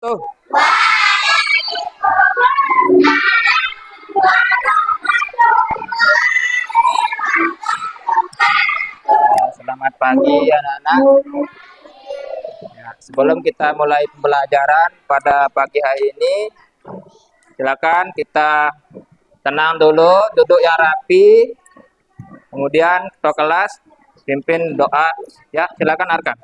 Tuh. Selamat pagi anak-anak. Ya, sebelum kita mulai pembelajaran pada pagi hari ini, silakan kita tenang dulu, duduk yang rapi. Kemudian ketua kelas pimpin doa. Ya, silakan Arkan.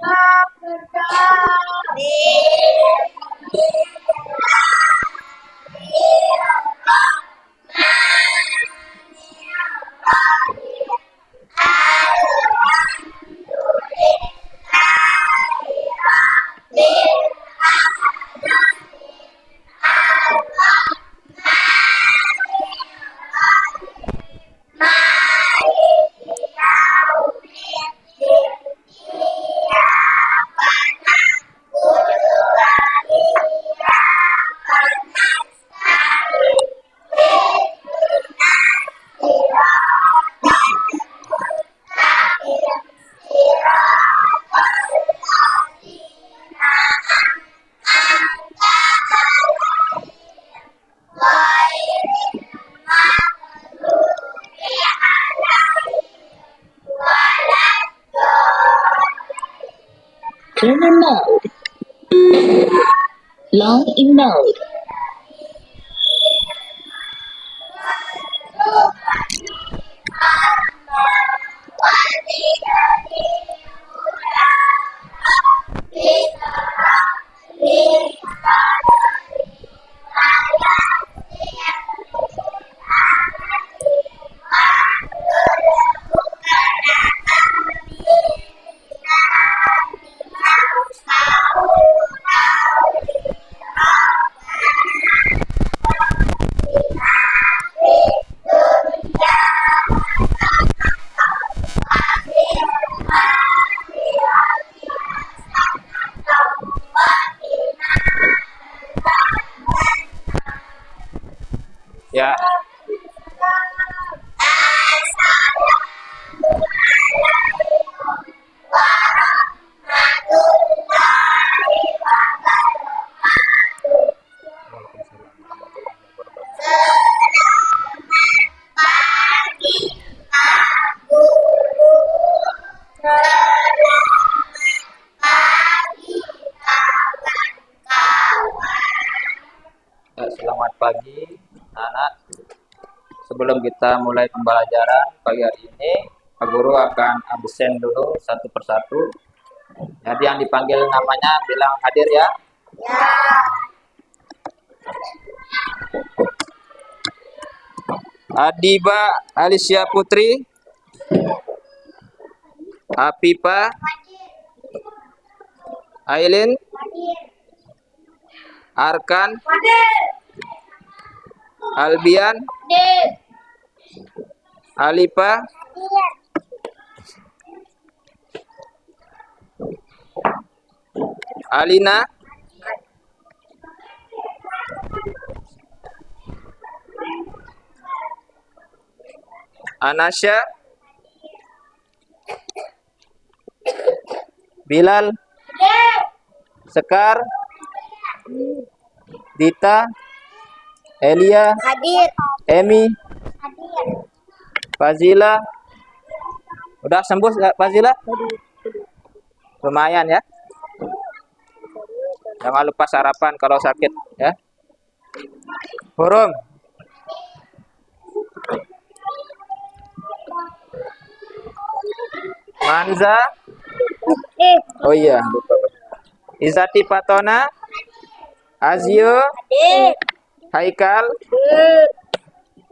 Kernel mode. Long in mode. Ya. Selamat pagi, anak. Sebelum kita mulai pembelajaran pagi hari ini, Pak Guru akan absen dulu satu persatu. Jadi yang dipanggil namanya bilang hadir ya. Adiba Alicia Putri, Apipa, Aileen, Arkan, Albian, Alipa, Alina, Anasya, Bilal, Sekar, Dita, Elia, Hadir. Emi, Hadir. Fazila. Udah sembuh nggak Fazila? Lumayan ya. Jangan lupa sarapan kalau sakit ya. Hurum. Manza. Oh iya, lupa. Izati Patona, Azio, Hadir. Haikal, Hadir.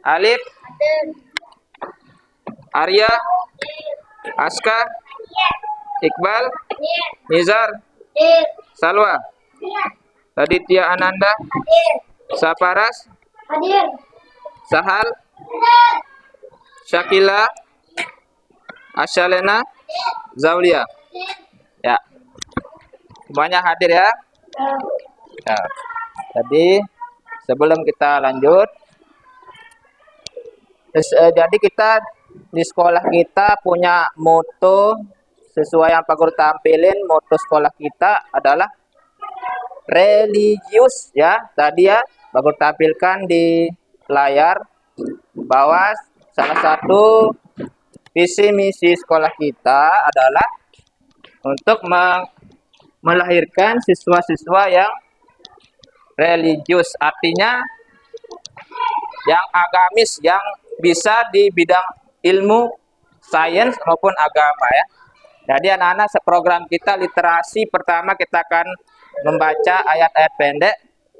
Alif, Hadir. Arya, Aska, Iqbal, Hadir. Nizar, Hadir. Salwa, Hadir. Raditya Ananda, Hadir. Saparas, Hadir. Sahal, Hadir. Syakila, Asyalena, Zaulia. Ya. Semuanya hadir ya. Ya. Jadi sebelum kita lanjut, jadi kita di sekolah kita punya moto sesuai yang Pak Guru tampilin. Moto sekolah kita adalah religius ya. Tadi ya, Bagus tampilkan di layar bahwa salah satu visi misi sekolah kita adalah untuk melahirkan siswa-siswa yang religius, artinya yang agamis, yang bisa di bidang ilmu, sains maupun agama ya. Jadi anak-anak seprogram kita literasi, pertama kita akan membaca ayat-ayat pendek,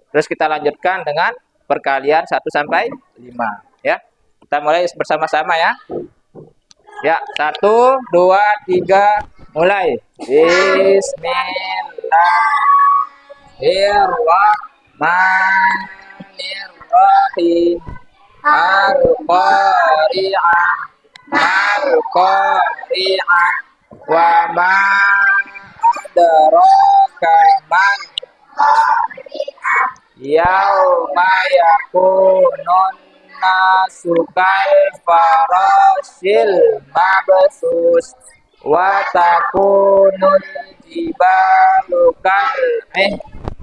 terus kita lanjutkan dengan perkalian 1 sampai 5 ya. Kita mulai bersama-sama ya. Ya, 1, 2, 3, mulai. Bismillahirrahmanirrahim. Al-Qari'ah, Al-Qari'ah, wa ma adraka man yauma yakunun nasu kal farasil mabsus wa takunul jibalu kal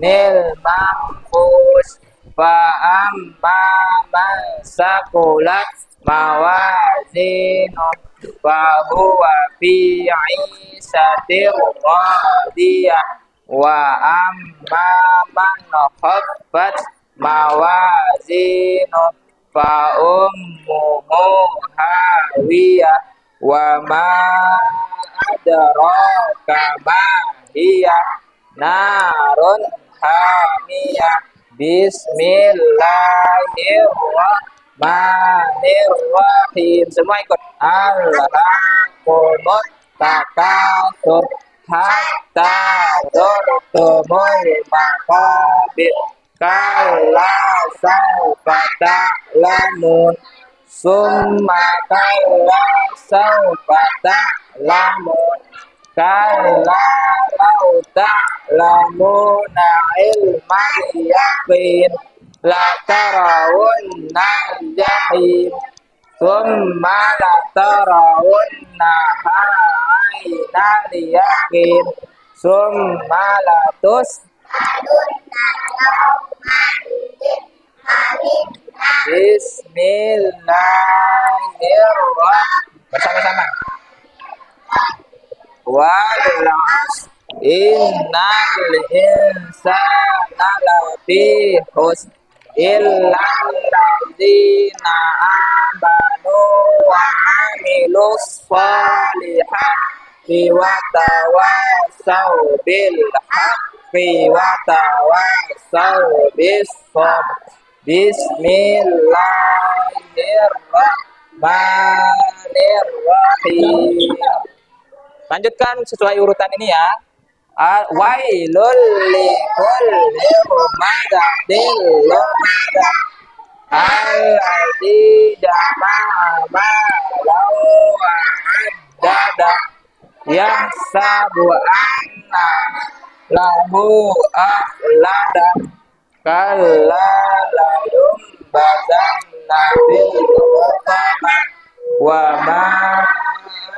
nil manfus fa amma man saqulat mawazinu fa huwa fi 'ishatir radiyah wa amma man khaffat mawazinu fa ummuhu hawiyah wa ma adraka ma hiya narun hamiyah. Bismillahirrahmanirrahim. Semua ikut. Alhaqumut takatsur hatta zurtumul maqabir kalla sawfa ta'lamun summa kalla sawfa ta'lamun kalla law ta'lamuna ilmal yaqin la tarawunna jahim summa la tarawunna aynal yaqin summa la Bismillahirrahmanirrahim. Bersama-sama. Wal 'asr innal insana lafi khusr illa alladzina amanu wa 'amilus shalihati wa tawassaw bil haqqi wa tawassaw bis sabr. Bismillahirrahmanirrahim. Lanjutkan sesuai urutan ini ya. Wailul likulli humazatin lumaza alladzi jama'a malan wa 'addada yahsabu anna lahu akhlada kalla la yumbazanna fil hutama wa ma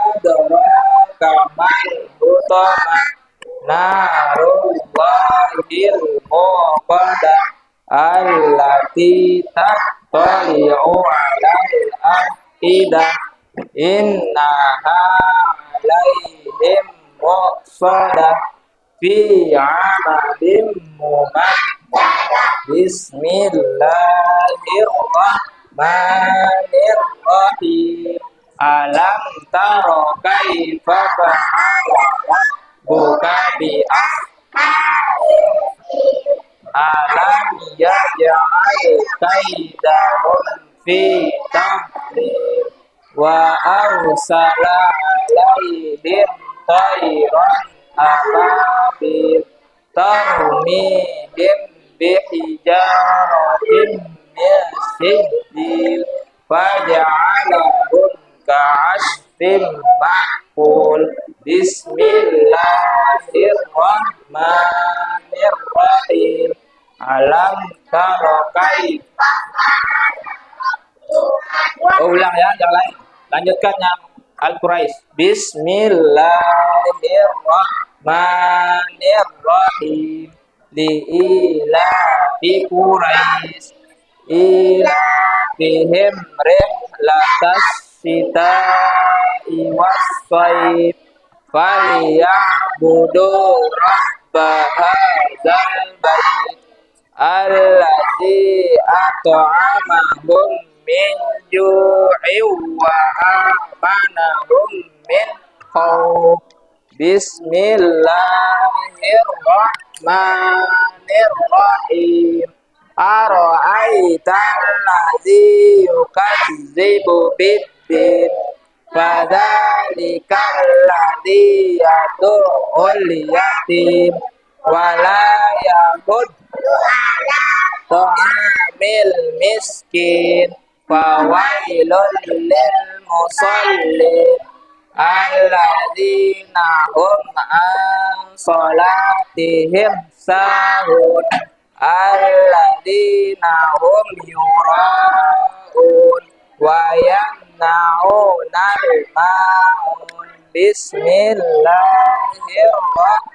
adraka mal hutama narullahil muqadah allati tattali'u 'alal afidah innaha 'alaihim muqsadah fi 'amalin mumaddah. Bismillahirrahmanirrahim. Alam taro kaifa fa'ala rabbuka bi alam yaj'al kaidahum fi tadlil wa arsala 'alaihim tayran ababil tarmihim bihijaratin min sijil faja'alahum ka'asfin ma'kul. Bismillahirrahmanirrahim. Alam taro kaifa. Ulang ya, yang lain. Lanjutkan yang Al-Quraisy. Bismillahirrahmanirrahim. li'ilafi Quraisy ilafihim rihlatas sita'i was-shayf falyabudu rabba hadzal bait alladzi at'amahum min ju'in wa amanahum min khauf. Bismillahirrahmanirrahim. Ara'aital ladzi yukadzibu biddin fadzalikal ladzi yad'ul yatim wala yahud ta'amil miskin fawailul lil musallin alladzina hum an salatihim sahun alladzina hum yura'un wa yamna'unal ma'un. Bismillahirrahmanirrahim.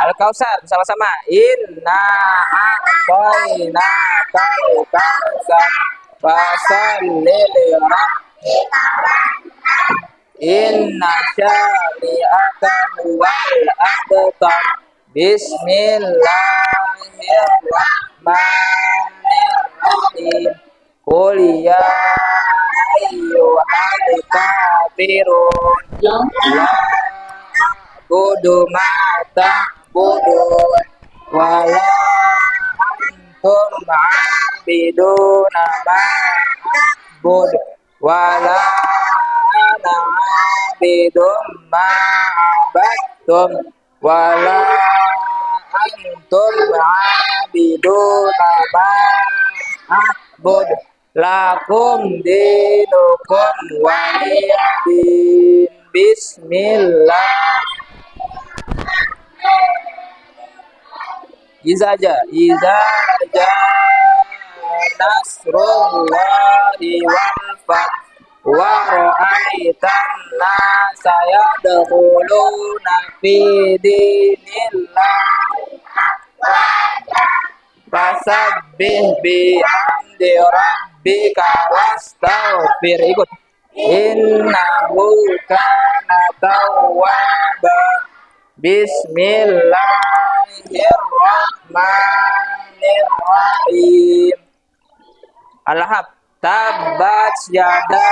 Al-Kausar sama-sama. Inna a'tayna kal kausar fasalli li rabbika inna syani'aka huwal abtar. Bismillahirrahmanirrahim. Qul ya ayyuhal kafirun la a'budu ma ta'budun wala antum 'abiduna ma a'budu wala ana 'abidum ma 'abadtum wala antum 'abiduna ma a'budu lakum dinukum waliyadin. Bismillah. Iza aja nasrullahi wal fath wa ra'aitan nasa yadkhuluna fi dinillah fasabbih bihamdi rabbika wastaghfir. Ikut. Innahu kana tawwaba. Bismillahirrahmanirrahim. Al-Hab. Tabbat yada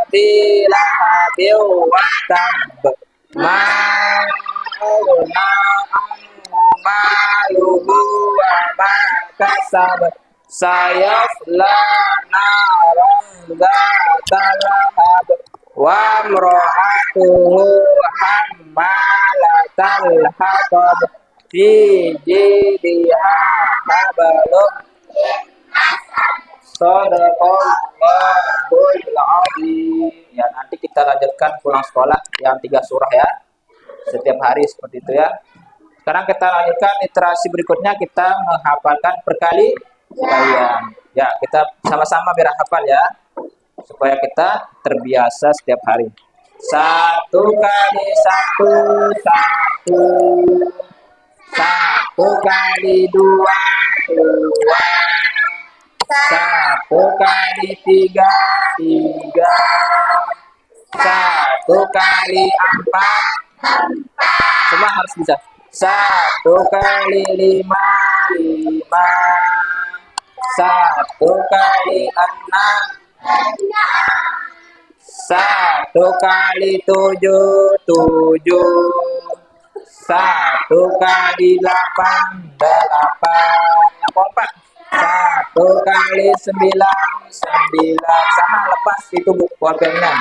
abi lahabin wa tab. Ma aghna anhu maluhu wa ma kasab. Sayasla naran dzata lahab wa imra'atuhu hammalatal hatab fi jidiha hablum shadaqallahul azim. Ya, nanti kita lanjutkan pulang sekolah yang 3 surah ya. Setiap hari seperti itu ya. Sekarang kita lanjutkan literasi berikutnya, kita menghafalkan perkalian. Ya, kita sama-sama biar hafal ya. Supaya kita terbiasa setiap hari. 1 kali 1 1. 1 kali 2 2. 1 kali 3 3. 1 kali 4 semua harus bisa. 1 kali 5 5. 1 kali 6 1 kali 7 7. 1 kali 8 8. Yang kompak. 1 kali 9 9. Sama lepas itu pulpennya.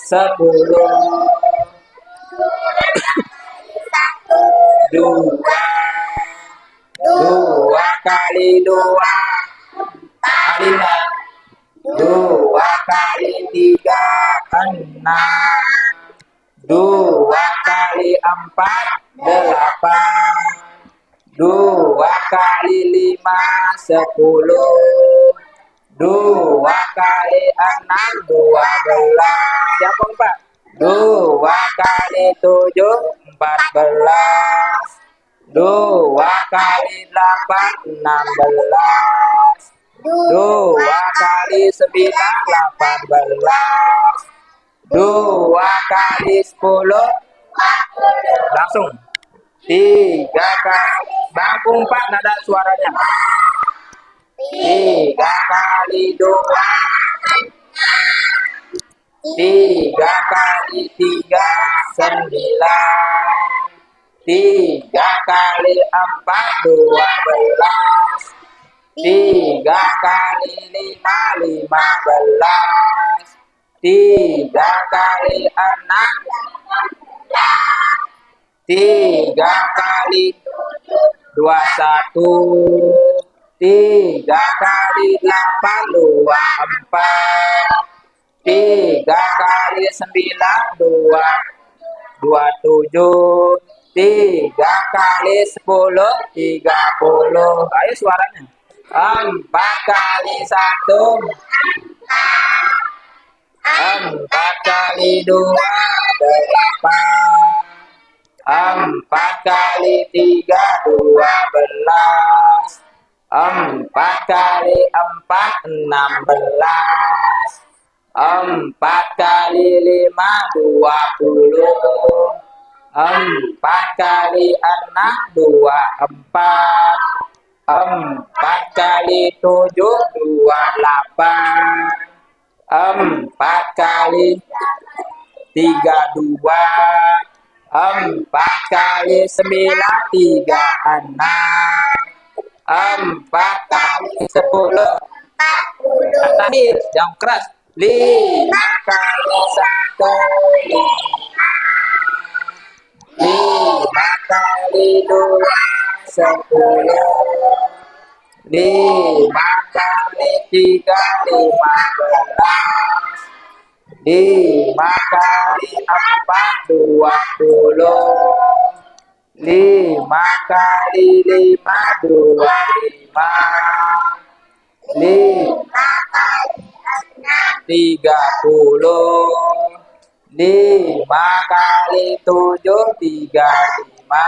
10 2 kali 2 kali 6. 2 kali 3 6. 2 kali 4 8. 2 kali 5 10. 2 kali 6 12. Siapa Pak? Dua kali 7, 14. Dua kali 8, 16. Dua kali 9, 18. Dua kali 10, langsung. Tiga kali, bangku 4 nada suaranya. Tiga kali 2, tiga kali 3, 9. Tiga kali 4, 12. Tiga kali 5, 15. Tiga kali 6, tiga kali 21. Tiga kali 8, 24. Tiga kali 9, 27. Tiga kali 10, 30. Ayo suaranya. Empat kali 1, empat kali 2, 8. Empat kali 3, 12. Empat kali 4, 16. Empat kali 5, 20. Empat kali 6, 24. Empat kali 7, 28. Empat kali 32. Empat kali 9, 36. Empat kali 10, tadi yang keras. 5 kali 1, 5 kali 2, 10. 5 kali 3, 15. 5 kali 4, 20. 5 kali 5, 25. 5 kali 30. 5 kali 7, 35.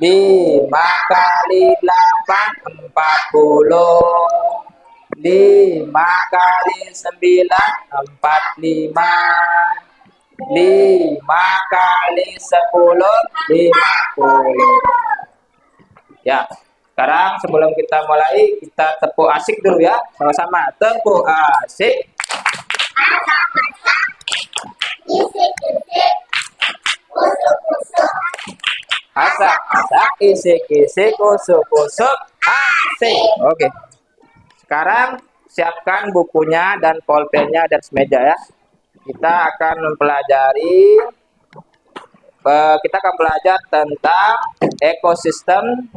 5 kali 8, 40. 5 kali 9, 45. 5 kali 10, 50. Ya, sekarang sebelum kita mulai, kita tepuk asik dulu ya, sama-sama. Tepuk asik. Asak-asak, isik-isik, kusuk-kusuk, asik. Oke. Sekarang siapkan bukunya dan pulpennya di atas meja ya. Kita akan mempelajari, kita akan belajar tentang ekosistem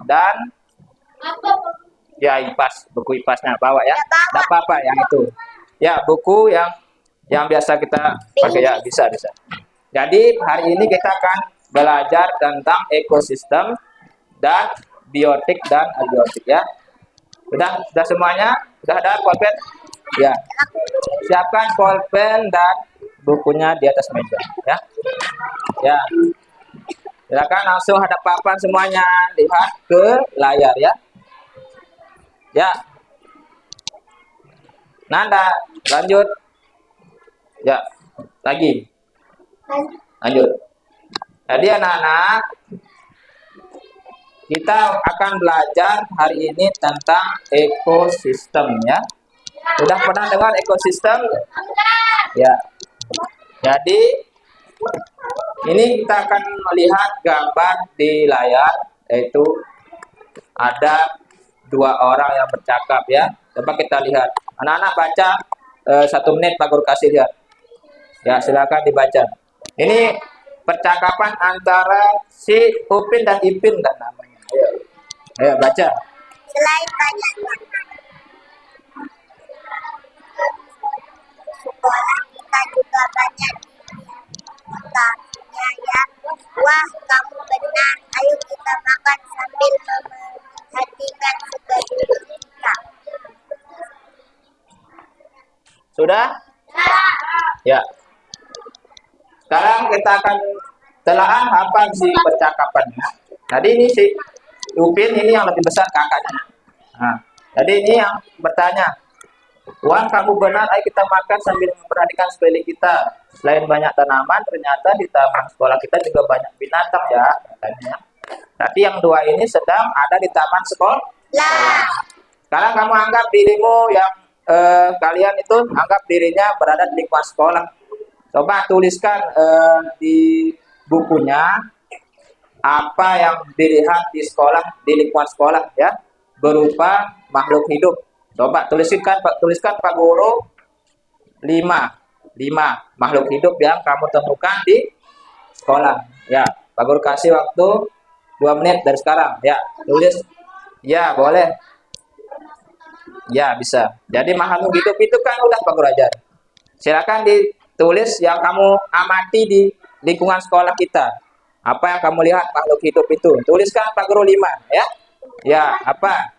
dan ya IPAS, buku IPASnya bawa ya. Tidak apa-apa yang itu. Ya, buku yang biasa kita pakai ya, bisa. Jadi hari ini kita akan belajar tentang ekosistem dan biotik dan abiotik ya. Sudah semuanya? Sudah ada pulpen? Ya. Siapkan pulpen dan bukunya di atas meja ya. Ya. Silakan langsung hadap papan semuanya, lihat ke layar ya. Ya. Nanda, lanjut. Ya. Lagi. Lanjut. Jadi anak-anak, kita akan belajar hari ini tentang ekosistem ya. Sudah pernah dengar ekosistem? Ya. Jadi ini kita akan melihat gambar di layar, yaitu ada dua orang yang bercakap ya. Coba kita lihat. Anak-anak baca 1 menit Pak Guru kasih lihat. Ya, silakan dibaca. Ini percakapan antara si Upin dan Ipin kan namanya. Ayo baca. Selain banyak sekolah, kita juga banyak diminta ya. Wah, kamu benar. Ayo kita makan sambil memperhatikan sekeliling kita. Sudah? Ya. kita akan telaah apa sih percakapannya. Jadi ini si Upin ini yang lebih besar kakaknya. Nah, jadi ini yang bertanya, Wan, kamu benar, ayo kita makan sambil memperhatikan sekeliling kita. Selain banyak tanaman, ternyata di taman sekolah kita juga banyak binatang ya, katanya. Tapi yang dua ini sedang ada di taman sekolah. Sekarang kamu anggap dirimu yang kalian itu anggap dirinya berada di lingkungan sekolah. Coba tuliskan di bukunya apa yang dilihat di sekolah, di lingkungan sekolah ya, berupa makhluk hidup. Coba tuliskan Pak Guru 5 makhluk hidup yang kamu temukan di sekolah. Ya, Pak Guru kasih waktu 2 menit dari sekarang. Ya, tulis. Ya, boleh. Ya, bisa. Jadi makhluk hidup itu kan udah Pak Guru ajar. Silakan ditulis yang kamu amati di lingkungan sekolah kita. Apa yang kamu lihat makhluk hidup itu? Tuliskan Pak Guru 5 ya. Ya, apa?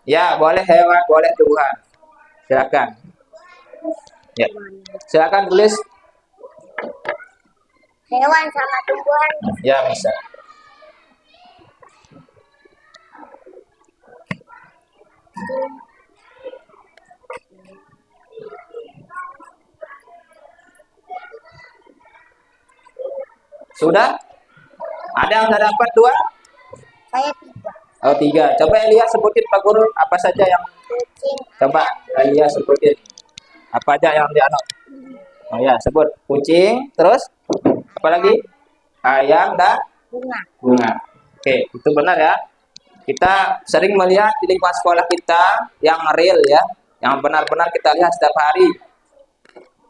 Ya, boleh hewan, boleh tumbuhan. Silakan. Ya. Silakan tulis. Hewan sama tumbuhan. Ya, bisa. Sudah? Ada yang sudah dapat 2? Saya 3. Oh, 3. Coba Elia sebutin Pak Guru apa saja yang Kucing. coba Elia sebutin. Apa aja yang dianut? Oh ya, sebut kucing, terus apa lagi? Ayam dan Bunga. bunga. Oke, itu benar ya. Kita sering melihat di lingkungan sekolah kita yang real ya, yang benar-benar kita lihat setiap hari.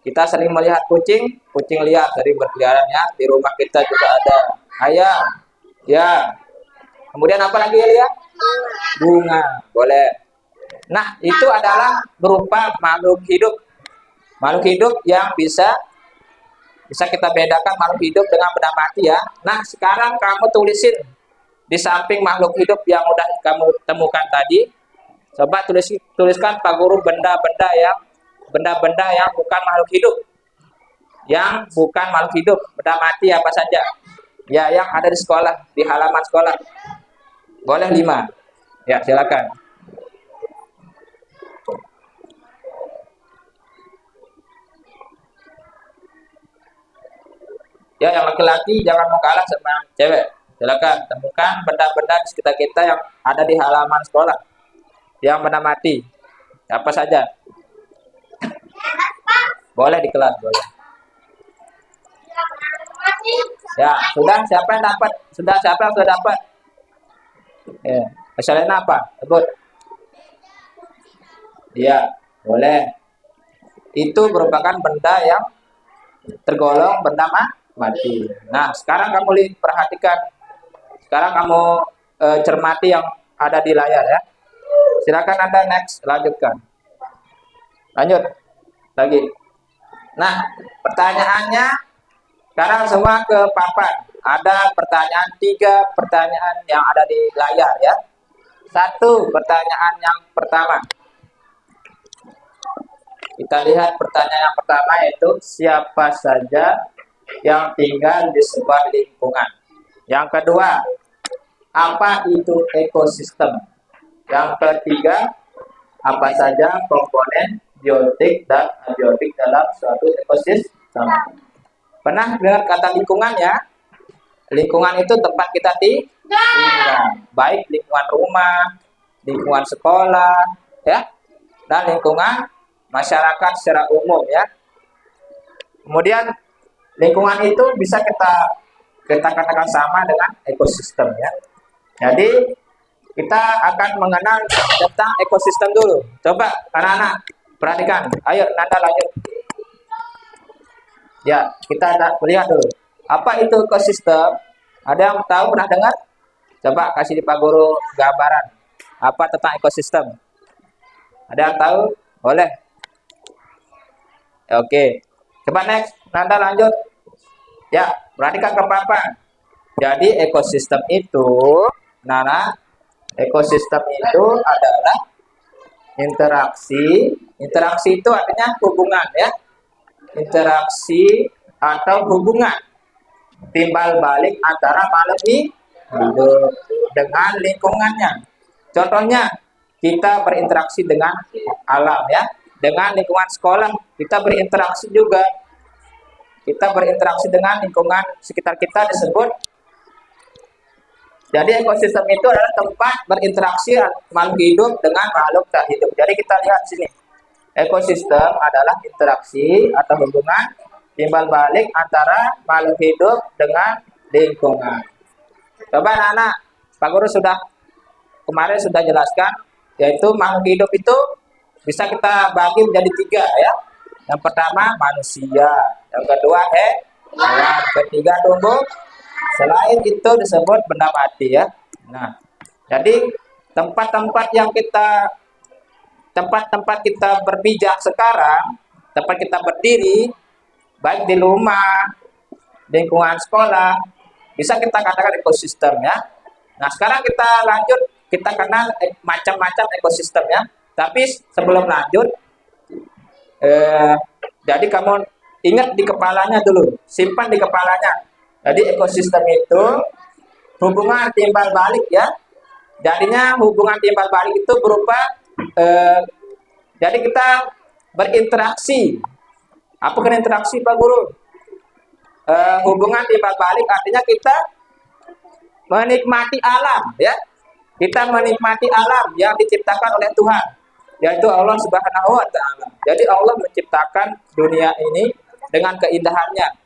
Kita sering melihat kucing liar dari berkeliaran ya. Di rumah kita juga ada ayam. Ya. Kemudian apa lagi ya, Lia? Bunga. Boleh. Nah, itu adalah berupa makhluk hidup. Makhluk hidup yang bisa kita bedakan makhluk hidup dengan benda mati ya. Nah, sekarang kamu tulisin di samping makhluk hidup yang udah kamu temukan tadi. Coba tuliskan Pak Guru benda-benda yang bukan makhluk hidup. Yang bukan makhluk hidup, benda mati apa saja. Ya, yang ada di sekolah, di halaman sekolah. Boleh 5. Ya, silakan. Ya, yang laki-laki jangan mau kalah sama cewek. Silakan temukan benda-benda di sekitar kita yang ada di halaman sekolah. Yang benda mati. Apa saja? Boleh di kelas, boleh. Ya, sudah siapa yang dapat? Siapa yang sudah dapat? Ya, misalnya apa? Sebut. Ya, boleh. Itu merupakan benda yang tergolong benda mati. Nah, sekarang kamu perhatikan. Sekarang kamu cermati yang ada di layar ya. Silakan Anda next, lanjutkan. Lanjut lagi. Nah, pertanyaannya sekarang semua ke papan. Ada pertanyaan 3 pertanyaan yang ada di layar ya. 1 pertanyaan yang pertama. Kita lihat pertanyaan yang pertama yaitu siapa saja yang tinggal di sebuah lingkungan. Yang kedua, apa itu ekosistem? Yang ketiga, apa saja komponen biotik dan abiotik dalam suatu ekosistem? Pernah dengar kata lingkungan ya? Lingkungan itu tempat kita tinggal, baik lingkungan rumah, lingkungan sekolah, ya, dan lingkungan masyarakat secara umum ya. Kemudian lingkungan itu bisa kita katakan sama dengan ekosistem ya. Jadi kita akan mengenal tentang ekosistem dulu. Coba anak-anak perhatikan. Ayo Nanda lanjut. Ya, kita lihat dulu. Apa itu ekosistem? Ada yang tahu, pernah dengar? Coba kasih di Pak Guru gambaran. Apa tentang ekosistem? Ada yang tahu? Boleh. Oke. Coba next. Nanda lanjut. Ya, perhatikan ke papan. Jadi ekosistem itu, Nana, ekosistem itu adalah interaksi. Interaksi itu artinya hubungan ya. Interaksi atau hubungan timbal balik antara makhluk hidup dengan lingkungannya. Contohnya, kita berinteraksi dengan alam ya, dengan lingkungan sekolah kita berinteraksi juga. Kita berinteraksi dengan lingkungan sekitar kita disebut. Jadi ekosistem itu adalah tempat berinteraksi makhluk hidup dengan makhluk tak hidup. Jadi kita lihat sini. Ekosistem adalah interaksi atau hubungan timbal balik antara makhluk hidup dengan lingkungan. Coba anak-anak, Pak Guru kemarin sudah jelaskan, yaitu makhluk hidup itu bisa kita bagi menjadi 3 ya. Yang pertama manusia, yang kedua hewan, ketiga tumbuh. Selain itu disebut benda mati ya. Nah, jadi tempat-tempat kita berpijak sekarang, tempat kita berdiri, baik di rumah, lingkungan sekolah, bisa kita katakan ekosistem ya. Nah, sekarang kita lanjut, kita kenal macam-macam ekosistemnya. Tapi sebelum lanjut, jadi kamu ingat di kepalanya dulu, simpan di kepalanya. Jadi ekosistem itu hubungan timbal balik ya. Jadinya hubungan timbal balik itu berupa jadi kita berinteraksi. Apa kan interaksi Pak Guru? Hubungan timbal balik artinya kita menikmati alam ya. Kita menikmati alam yang diciptakan oleh Tuhan, yaitu Allah Subhanahu wa taala. Jadi Allah menciptakan dunia ini dengan keindahannya.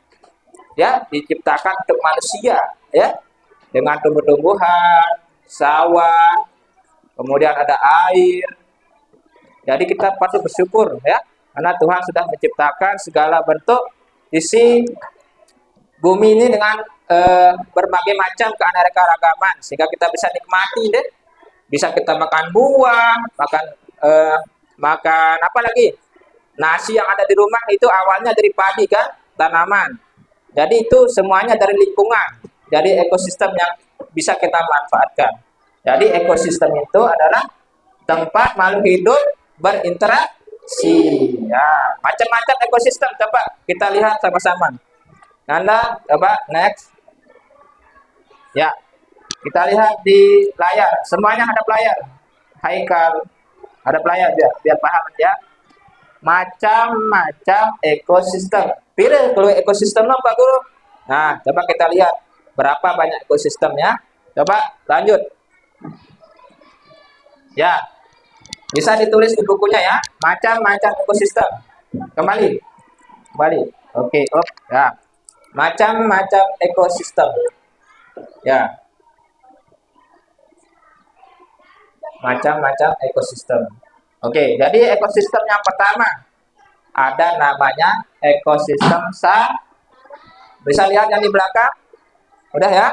Ya, diciptakan untuk manusia ya. Dengan tumbuh-tumbuhan, sawah, kemudian ada air. Jadi kita patut bersyukur ya, karena Tuhan sudah menciptakan segala bentuk isi bumi ini dengan berbagai macam keanekaragaman sehingga kita bisa nikmati deh. Bisa kita makan buah, makan apa lagi? Nasi yang ada di rumah itu awalnya dari padi kan, tanaman. Jadi itu semuanya dari lingkungan. Jadi ekosistem yang bisa kita manfaatkan. Jadi ekosistem itu adalah tempat makhluk hidup berinteraksi. Ya, macam-macam ekosistem. Coba kita lihat sama-sama. Nanda, coba next. Ya, kita lihat di layar. Semuanya ada layar. Haikal, ada layar biar paham ya. Macam-macam ekosistem. Pilih kalau ekosistem lo Pak Guru. Nah, coba kita lihat berapa banyak ekosistemnya. Coba lanjut. Ya, bisa ditulis di bukunya ya. Macam-macam ekosistem. Kembali. Oke, ya. Macam-macam ekosistem. Ya. Macam-macam ekosistem. Oke, jadi ekosistem yang pertama ada namanya ekosistem bisa lihat yang di belakang? Udah ya?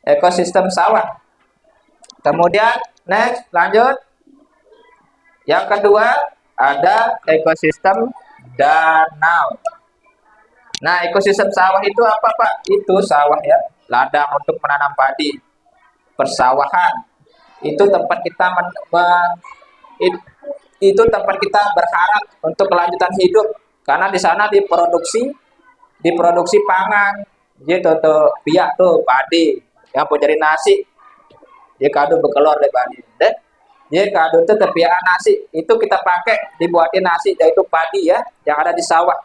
Ekosistem sawah. Kemudian next, lanjut. Yang kedua ada ekosistem danau. Nah, ekosistem sawah itu apa Pak? Itu sawah ya, ladang untuk menanam padi, persawahan. Itu tempat kita itu tempat kita berharap untuk kelanjutan hidup, karena di sana diproduksi pangan. Gitu tuh pihak tuh padi yang mau jadi nasi, dia kado bekelor deh padi. Dia kado tuh terpiaan nasi itu kita pakai dibuatin nasi, yaitu padi ya yang ada di sawah.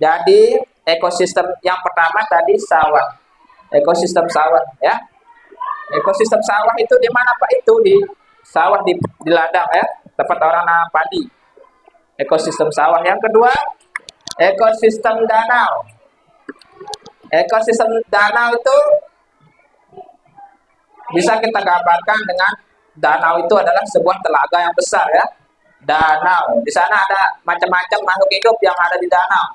Jadi ekosistem yang pertama tadi sawah, ekosistem sawah ya. Ekosistem sawah itu di mana Pak? Itu di sawah di ladang ya, tempat orang nanam padi. Ekosistem sawah. Yang kedua, ekosistem danau. Ekosistem danau itu bisa kita gambarkan dengan danau itu adalah sebuah telaga yang besar ya. Danau. Di sana ada macam-macam makhluk hidup yang ada di danau.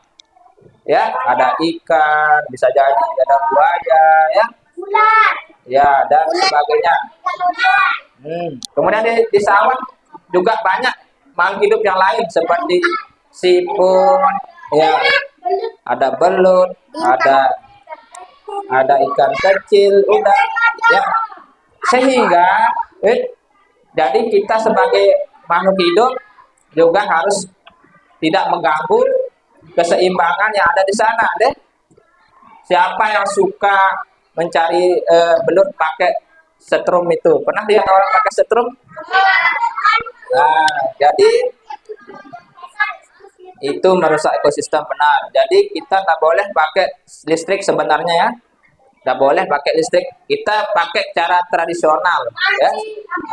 Ya, ada ikan, bisa jadi ada buaya ya. Ya, dan sebagainya. Kemudian di sawah juga banyak makhluk hidup yang lain seperti siput, ya, ada belut, ada ikan kecil, udah, ya. Sehingga, jadi kita sebagai makhluk hidup juga harus tidak mengganggu keseimbangan yang ada di sana, deh. Siapa yang suka mencari belut pakai setrum itu? Pernah lihat orang pakai setrum? Nah, jadi itu merusak ekosistem benar. Jadi kita nggak boleh pakai listrik sebenarnya ya. Nggak boleh pakai listrik. Kita pakai cara tradisional ya.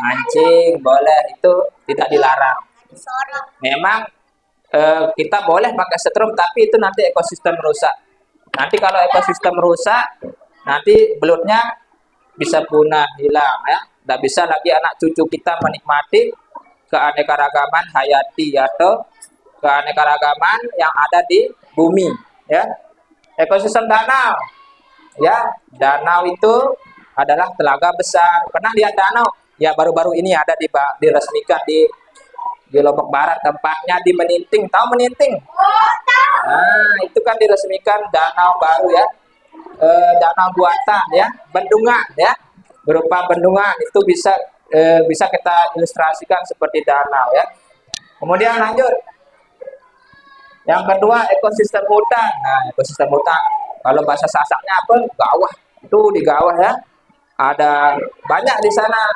Mancing boleh, itu tidak dilarang. Memang kita boleh pakai setrum, tapi itu nanti ekosistem rusak. Nanti kalau ekosistem rusak, nanti belutnya bisa punah, hilang ya. Nggak bisa lagi anak cucu kita menikmati keanekaragaman hayati atau keanekaragaman yang ada di bumi ya. Ekosistem danau ya, danau itu adalah telaga besar. Pernah lihat danau? Ya, baru-baru ini ada diresmikan di Lombok Barat, tempatnya di Meninting. Tahu Meninting? Nah, itu kan diresmikan danau baru ya. Danau buatan ya, bendungan ya. Berupa bendungan itu bisa kita ilustrasikan seperti danau ya. Kemudian lanjut. Yang kedua, ekosistem hutan. Nah, ekosistem hutan, kalau bahasa Sasaknya apa? Gawah. Itu di gawah ya. Ada banyak di sana.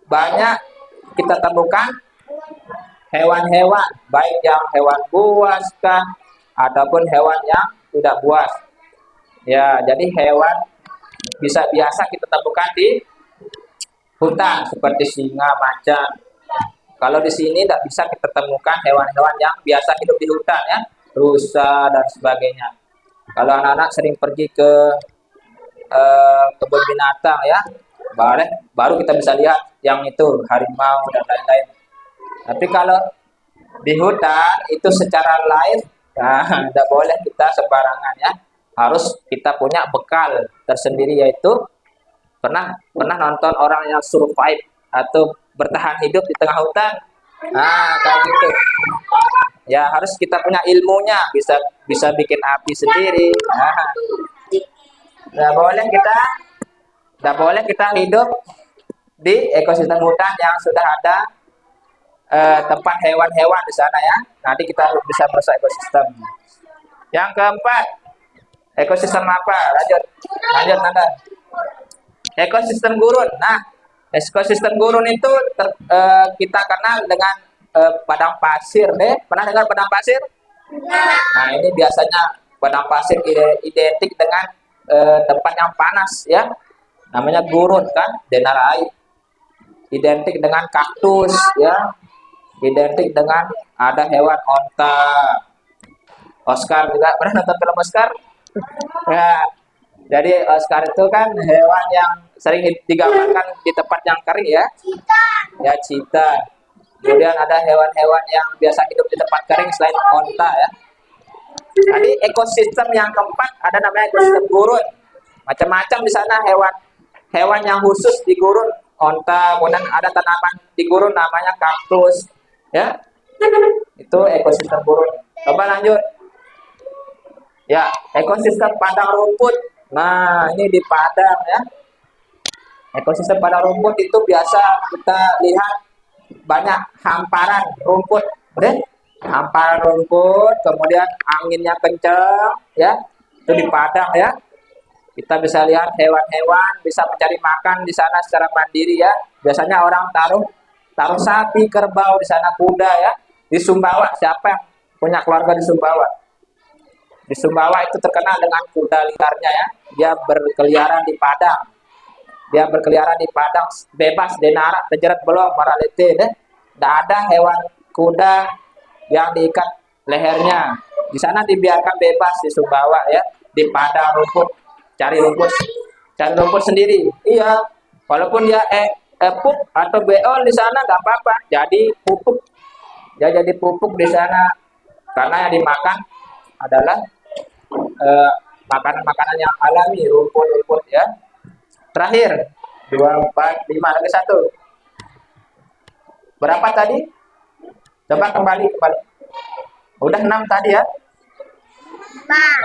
Banyak kita temukan hewan-hewan, baik yang hewan buas kah, ataupun hewan yang tidak buas. Ya, jadi hewan biasa kita temukan di hutan seperti singa, macan. Kalau di sini tidak bisa kita temukan hewan-hewan yang biasa hidup di hutan ya, rusa dan sebagainya. Kalau anak-anak sering pergi ke kebun binatang ya, baru kita bisa lihat yang itu harimau dan lain-lain. Tapi kalau di hutan itu secara live, nah, tidak boleh kita sembarangan ya. Harus kita punya bekal tersendiri, yaitu pernah nonton orang yang survive atau bertahan hidup di tengah hutan. Nah, kayak gitu. Ya, harus kita punya ilmunya, bisa bikin api sendiri. Nah, nggak boleh kita hidup di ekosistem hutan yang sudah ada tempat hewan-hewan di sana ya. Nanti kita bisa merusak ekosistem. Yang keempat, ekosistem apa? Lanjut Nanda. Ekosistem gurun. Nah, ekosistem gurun itu kita kenal dengan padang pasir deh. Pernah dengar padang pasir? Nah, ini biasanya padang pasir identik dengan tempat yang panas ya. Namanya gurun kan, denarai. Identik dengan kaktus ya. Identik dengan ada hewan onta. Oscar juga pernah nonton film Oscar? Ya. Jadi Oscar itu kan hewan yang sering digambarkan di tempat yang kering ya. Ya, cheetah. Kemudian ada hewan-hewan yang biasa hidup di tempat kering selain onta ya. Jadi ekosistem yang keempat ada namanya ekosistem gurun. Macam-macam di sana hewan yang khusus di gurun, onta, kemudian ada tanaman di gurun namanya kaktus ya. Itu ekosistem gurun. Coba lanjut. Ya, ekosistem padang rumput. Nah, ini di padang ya. Ekosistem padang rumput itu biasa kita lihat banyak hamparan rumput, betul? Hamparan rumput, kemudian anginnya kencang ya. Itu di padang ya. Kita bisa lihat hewan-hewan bisa mencari makan di sana secara mandiri ya. Biasanya orang taruh sapi, kerbau di sana, kuda ya. Di Sumbawa, siapa yang punya keluarga di Sumbawa? Di Sumbawa itu terkenal dengan kuda liarnya ya. Dia berkeliaran di padang. Bebas, denara, terjerat belum, maralete deh. Tidak ada hewan kuda yang diikat lehernya. Di sana dibiarkan bebas di Sumbawa ya. Di padang rumput, cari rumput sendiri. Iya, walaupun dia pup atau beol di sana nggak apa-apa. Jadi pupuk, dia jadi pupuk di sana karena yang dimakan adalah makanan-makanan yang alami, rumput-rumput ya. Terakhir 2, 4, 5 lagi 1. Berapa tadi? Coba kembali. Udah 6 tadi ya?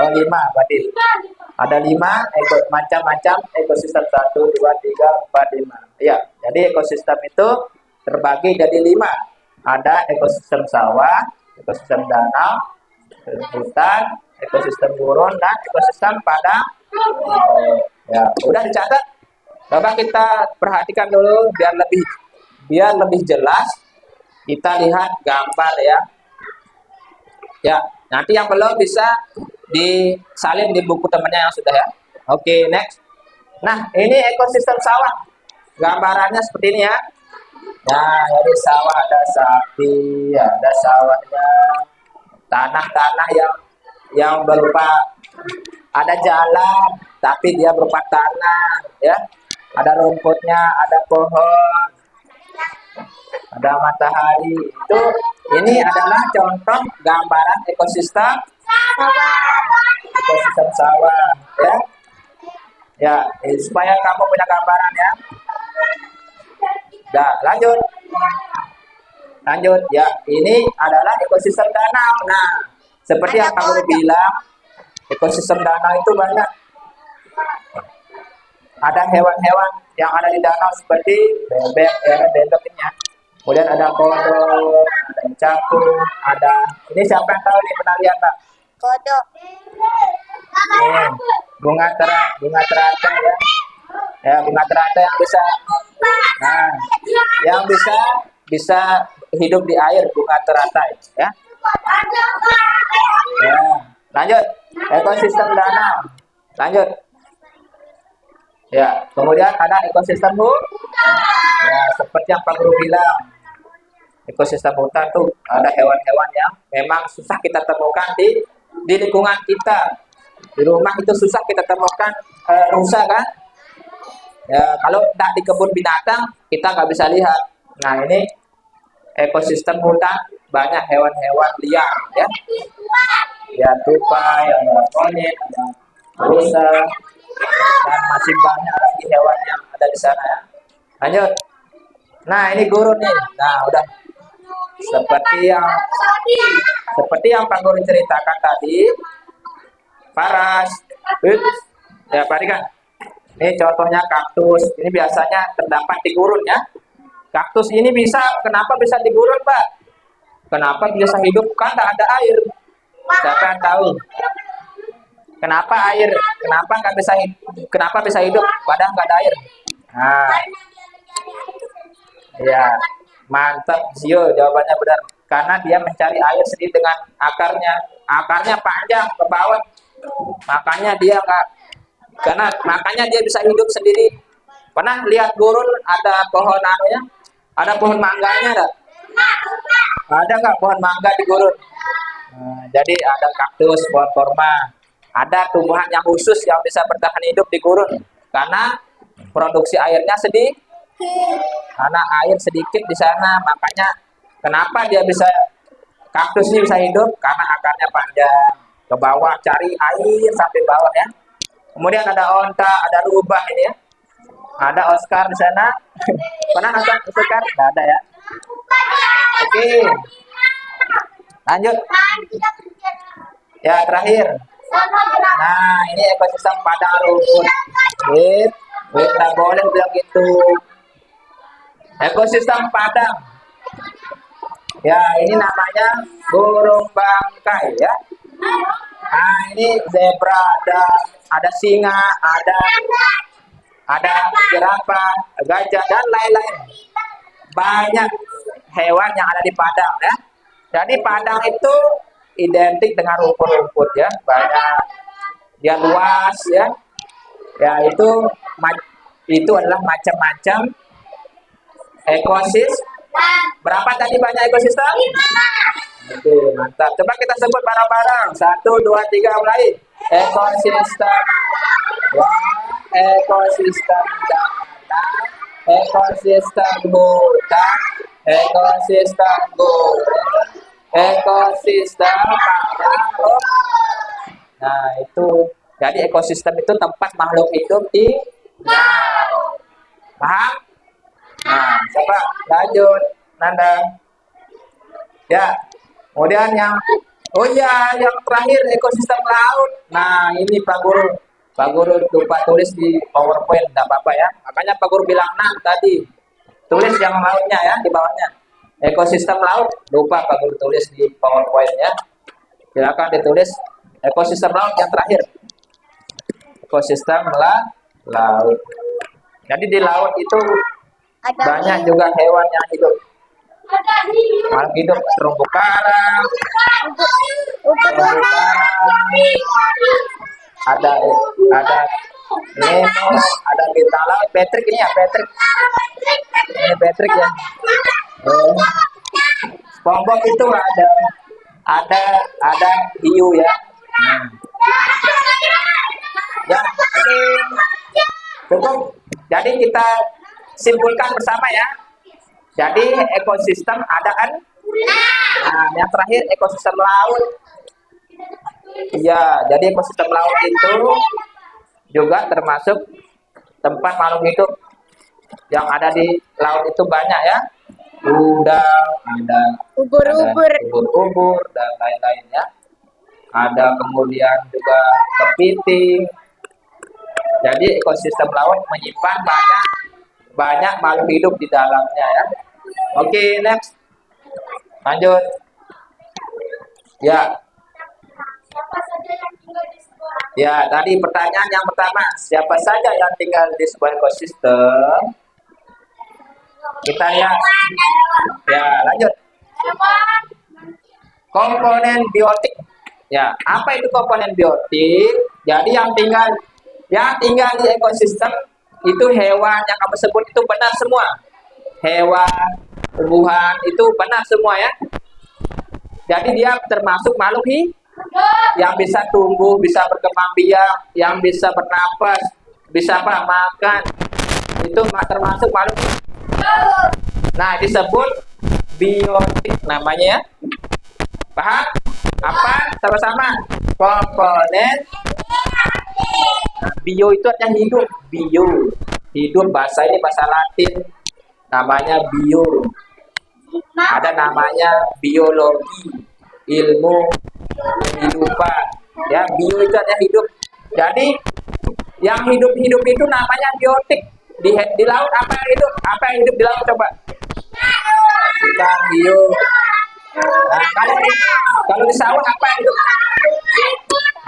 Oh, 5 berarti. Ada 5 macam-macam ekosistem 1, 2, 3, 4, 5. Iya, jadi ekosistem itu terbagi jadi 5. Ada ekosistem sawah, ekosistem danau, hutan, ekosistem gurun dan ekosistem padang. Ya, udah dicatat. Coba kita perhatikan dulu biar lebih jelas. Kita lihat gambar ya. Ya, nanti yang belum bisa disalin di buku temannya yang sudah ya. Oke, next. Nah, ini ekosistem sawah. Gambarannya seperti ini ya. Nah, jadi sawah ada sapi, ada sawahnya, tanah-tanah yang berupa ada jalan, tapi dia berupa tanah, ya. Ada rumputnya, ada pohon, ada matahari. Ini adalah contoh gambaran ekosistem sawah, ya. Ya, supaya kamu punya gambaran ya. Dah, lanjut ya. Ini adalah ekosistem danau. Nah, seperti yang Pak Guru bilang, ekosistem danau itu banyak. Ada hewan-hewan yang ada di danau seperti bebek, bebek ini ya. Kemudian ada kodok, ada cakung, ada ini siapa yang tahu nih, pernah lihat Pak? Kodok. Bunga teratai ya. Ya, bunga teratai yang bisa. Nah, yang bisa hidup di air, bunga teratai ya. Ya, lanjut. Ekosistem danau. Lanjut. Ya, kemudian ada ekosistem hutan. Ya, seperti yang Pak Guru bilang. Ekosistem hutan tuh ada hewan-hewan yang memang susah kita temukan di lingkungan kita. Di rumah itu susah kita temukan rusa kan? Ya, kalau tidak di kebun binatang kita nggak bisa lihat. Nah, ini ekosistem hutan banyak hewan-hewan liar ya. Ya, tupai, ada monyet, ada rusa, dan masih banyak lagi hewan yang ada di sana ya. Lanjut. Nah, ini gurun nih. Nah, udah seperti yang Pak Guru ceritakan tadi. Paras, ya perhatikan. Ini contohnya kaktus. Ini biasanya terdapat di gurun ya. Kaktus ini kenapa bisa di gurun Pak? Kenapa bisa hidup? Kan tak ada air. Siapa yang tahu? Kenapa air? Kenapa bisa hidup? Padahal nggak ada air. Nah, ya mantap Zio, jawabannya benar. Karena dia mencari air sendiri dengan akarnya. Akarnya panjang ke bawah. Makanya dia bisa hidup sendiri. Pernah lihat gurun ada pohon anunya? Ada pohon mangganya enggak? Ada nggak pohon mangga di gurun? Nah, jadi ada kaktus, pohon korma. Ada tumbuhan yang khusus yang bisa bertahan hidup di gurun karena produksi airnya sedikit. Karena air sedikit di sana, makanya kenapa kaktus ini bisa hidup? Karena akarnya panjang ke bawah, cari air sampai bawah ya. Kemudian ada onta, ada rubah ini ya. Ada Oscar di sana. Pernah nonton Oscar? Nggak ada ya. Oke. Lanjut. Ya, terakhir. Nah, ini ekosistem padang rumput. Nggak boleh bilang gitu. Ekosistem padang. Ya, ini namanya burung bangkai ya. Nah, ini zebra, ada singa, ada jerapah, gajah dan lain-lain. Banyak hewan yang ada di padang ya. Jadi padang itu identik dengan rumput-rumput ya. Banyak, dia luas ya. Ya, itu adalah macam-macam ekosistem. Berapa tadi banyak ekosistem? Oke, mantap. Coba kita sebut bareng-bareng. 1, 2, 3, mulai. Ekosistem. Ekosistem danau, ekosistem hutan, ekosistem gurun, ekosistem padang. Nah, itu. Jadi ekosistem itu tempat makhluk hidup di danau. Paham? Nah, coba lanjut, Nanda. Ya, kemudian yang terakhir ekosistem laut. Nah, ini Pak Guru lupa tulis di PowerPoint, tidak apa-apa ya. Makanya Pak Guru bilang tadi, tulis yang lautnya ya di bawahnya. Ekosistem laut, lupa Pak Guru tulis di PowerPoint ya. Silakan ditulis Ekosistem laut yang terakhir. Ekosistem laut. Jadi di laut itu Ada banyak juga hewan yang hidup. Makhluk hidup terumbu karang, terumbu karang, ada Nemo, ada bintang laut, Patrick ini ya Patrick. Ini Patrick ya. SpongeBob itu ada hiu ya. Ya, cukup. Jadi kita simpulkan bersama ya. Jadi ekosistem ada kan? Nah, yang terakhir ekosistem laut. Iya, jadi ekosistem laut itu juga termasuk tempat makhluk hidup yang ada di laut itu banyak ya. Udang, ada ubur-ubur dan lain-lainnya. Ada kemudian juga kepiting. Jadi ekosistem laut menyimpan banyak makhluk hidup di dalamnya ya. Oke, next. Lanjut. Ya. Ya, tadi pertanyaan yang pertama, siapa saja yang tinggal di sebuah ekosistem? Kita lihat. Ya, lanjut. Komponen biotik. Ya, apa itu komponen biotik? Jadi yang tinggal di ekosistem itu hewan yang kamu sebut itu benar semua. Hewan, tumbuhan itu benar semua ya. Jadi dia termasuk makhluk hidup yang bisa tumbuh, bisa berkembang biak, yang bisa bernapas, bisa makan. Itu termasuk makhluk hidup. Nah, disebut biotik namanya ya. Paham? Apa? Sama-sama. Komponen bio itu artinya hidup. Bio. Hidup bahasa ini bahasa Latin. Namanya bio. Ada namanya biologi. Ilmu kehidupan. Ya, bio itu artinya hidup. Jadi yang hidup-hidup itu namanya biotik. Di laut apa yang hidup? Apa yang hidup di laut coba? Ikan hiu. Nah, kalau di sawah apa yang hidup?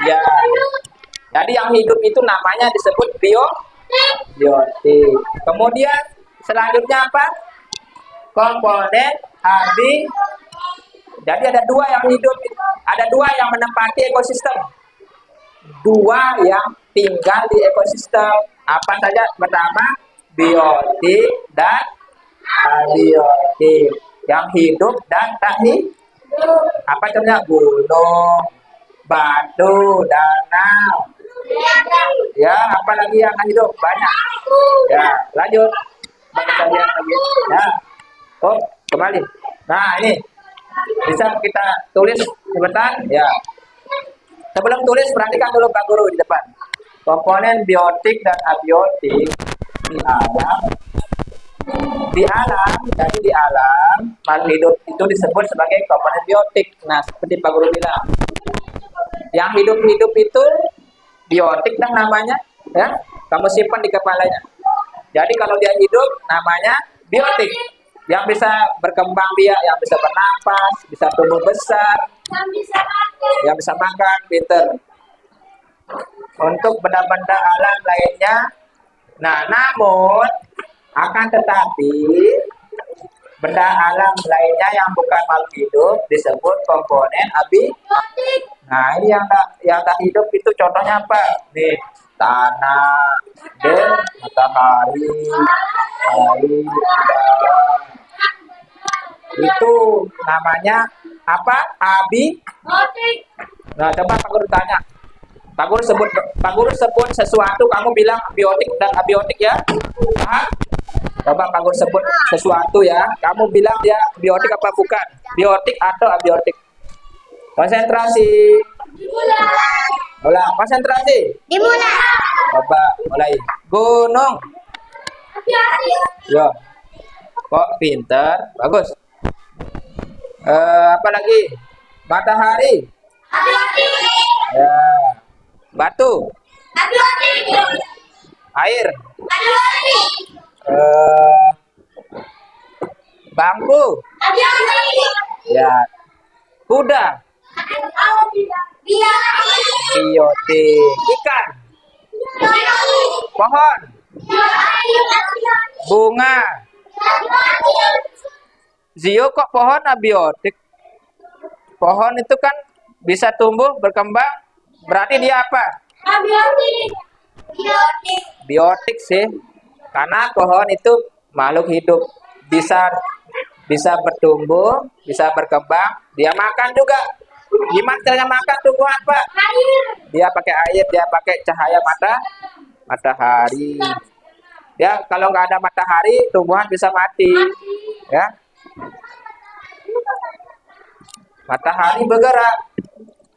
Ya. Jadi yang hidup itu namanya disebut biotik. Kemudian selanjutnya apa? Komponen habi. Jadi ada dua yang hidup, ada dua yang menempati ekosistem. Dua yang tinggal di ekosistem. Apa saja? Pertama, biotik dan abiotik. Yang hidup dan tak hidup. Apa contohnya? Gunung, batu, danau. Ya, apalagi yang hidup? Banyak. Ya, lanjut. Kita lihat lagi. Ya. Oh, kembali. Nah, ini bisa kita tulis sebentar. Ya. Sebelum tulis, perhatikan dulu Pak Guru di depan. Komponen biotik dan abiotik jadi di alam makhluk hidup itu disebut sebagai komponen biotik. Nah, seperti Pak Guru bilang, yang hidup-hidup itu biotik dan namanya, ya, kamu simpan di kepalanya. Jadi kalau dia hidup namanya biotik, yang bisa berkembang biak, yang bisa bernapas, bisa tumbuh besar, yang bisa makan, pinter. Untuk benda-benda alam lainnya, nah namun akan tetapi benda alam lainnya yang bukan makhluk hidup disebut komponen abiotik. Nah, ini yang tak hidup itu contohnya apa? Nih, tanah, dan matahari, air, udara. Itu namanya apa? Abiotik. Nah, coba Pak Guru tanya. Pak Guru sebut sesuatu, kamu bilang biotik dan abiotik ya? Paham? Coba Pak Guru sebut sesuatu ya, kamu bilang dia biotik apa bukan? Biotik atau abiotik? Konsentrasi. Mulai. Konsentrasi. Dimulai. Coba mulai. Gunung. Yo. Kok pinter? Bagus. Apa lagi? Matahari. Ya. Batu. Air. Bambu. Ya. Kuda. Biotik. Ikan. Pohon. Bunga. Zio kok pohon abiotik? Pohon itu kan bisa tumbuh, berkembang. Berarti dia apa? Biotik sih. Karena pohon itu makhluk hidup. Bisa bertumbuh, bisa berkembang. Dia makan juga. Gimana caranya makan tumbuhan, Pak? Dia pakai air, dia pakai cahaya matahari. Ya, kalau nggak ada matahari, tumbuhan bisa mati. Ya, matahari bergerak.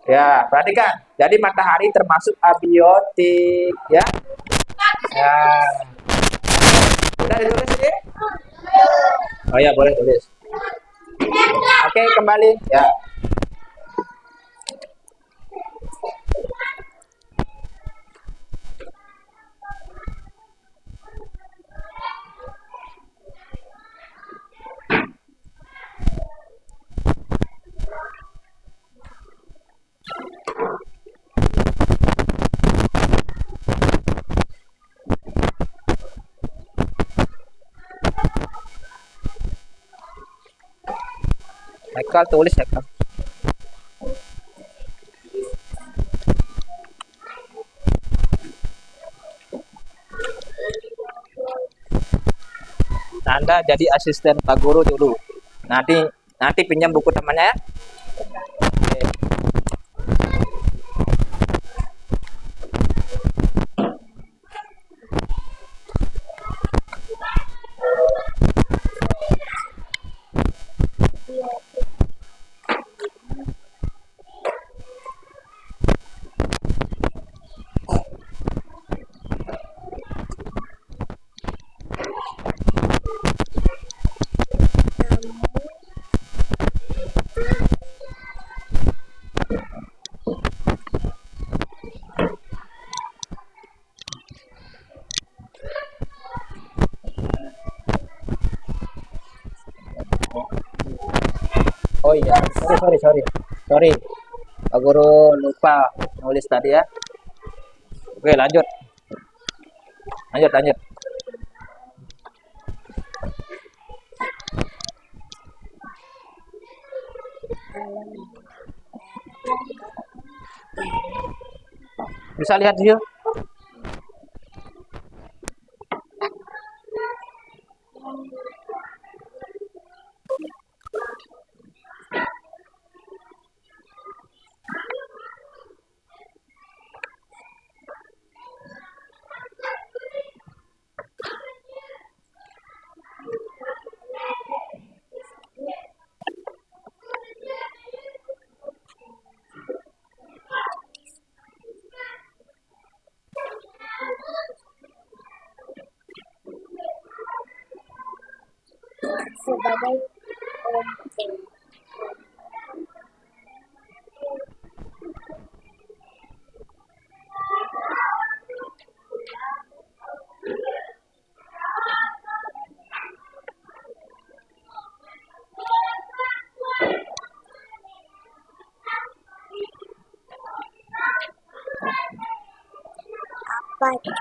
Ya, perhatikan. Jadi matahari termasuk abiotik, ya. Ya. Udah ditulis ini? Oh ya, boleh tulis. Oke, kembali. Ya. Michael tulis ya, Kak. Anda jadi asisten Pak Guru dulu. Nanti pinjam buku temannya ya. Oke. Oh iya, sorry. Pak Guru lupa nulis tadi ya. Oke, lanjut. Bisa lihat dia. Sebagai penting. Apa itu?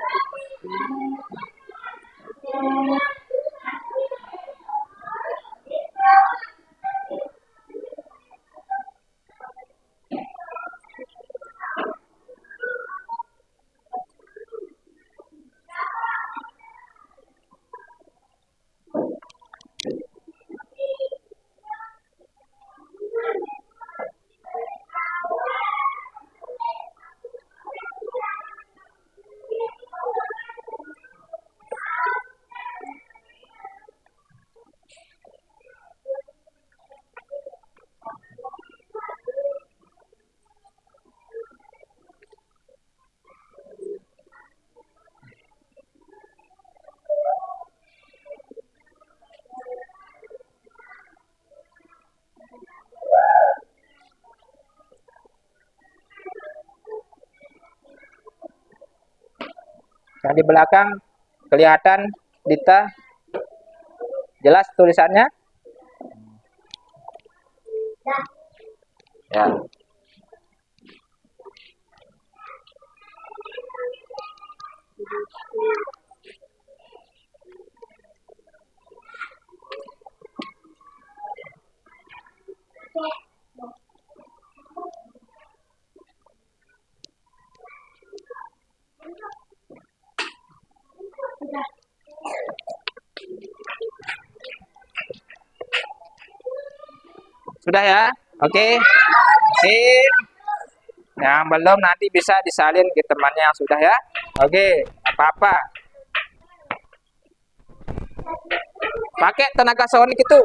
Yang di belakang kelihatan Dita, jelas tulisannya? Ya. Sudah ya? Oke. Sip. Yang belum nanti bisa disalin ke temannya yang sudah ya. Oke, apa-apa. Pakai tenaga sonik itu.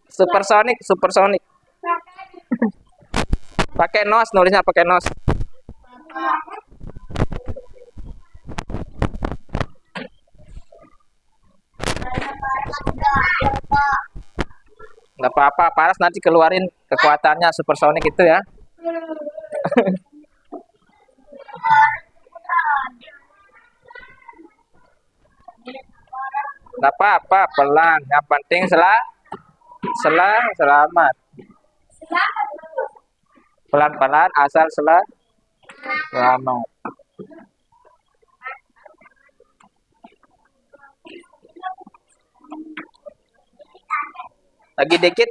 Supersonik, supersonik. Pakai nos, nulisnya pakai nos. Nggak apa-apa, Paras nanti keluarin kekuatannya supersonik itu ya. Nggak apa-apa, pelan. Yang penting selamat. Pelan-pelan asal selamat. Lagi dikit.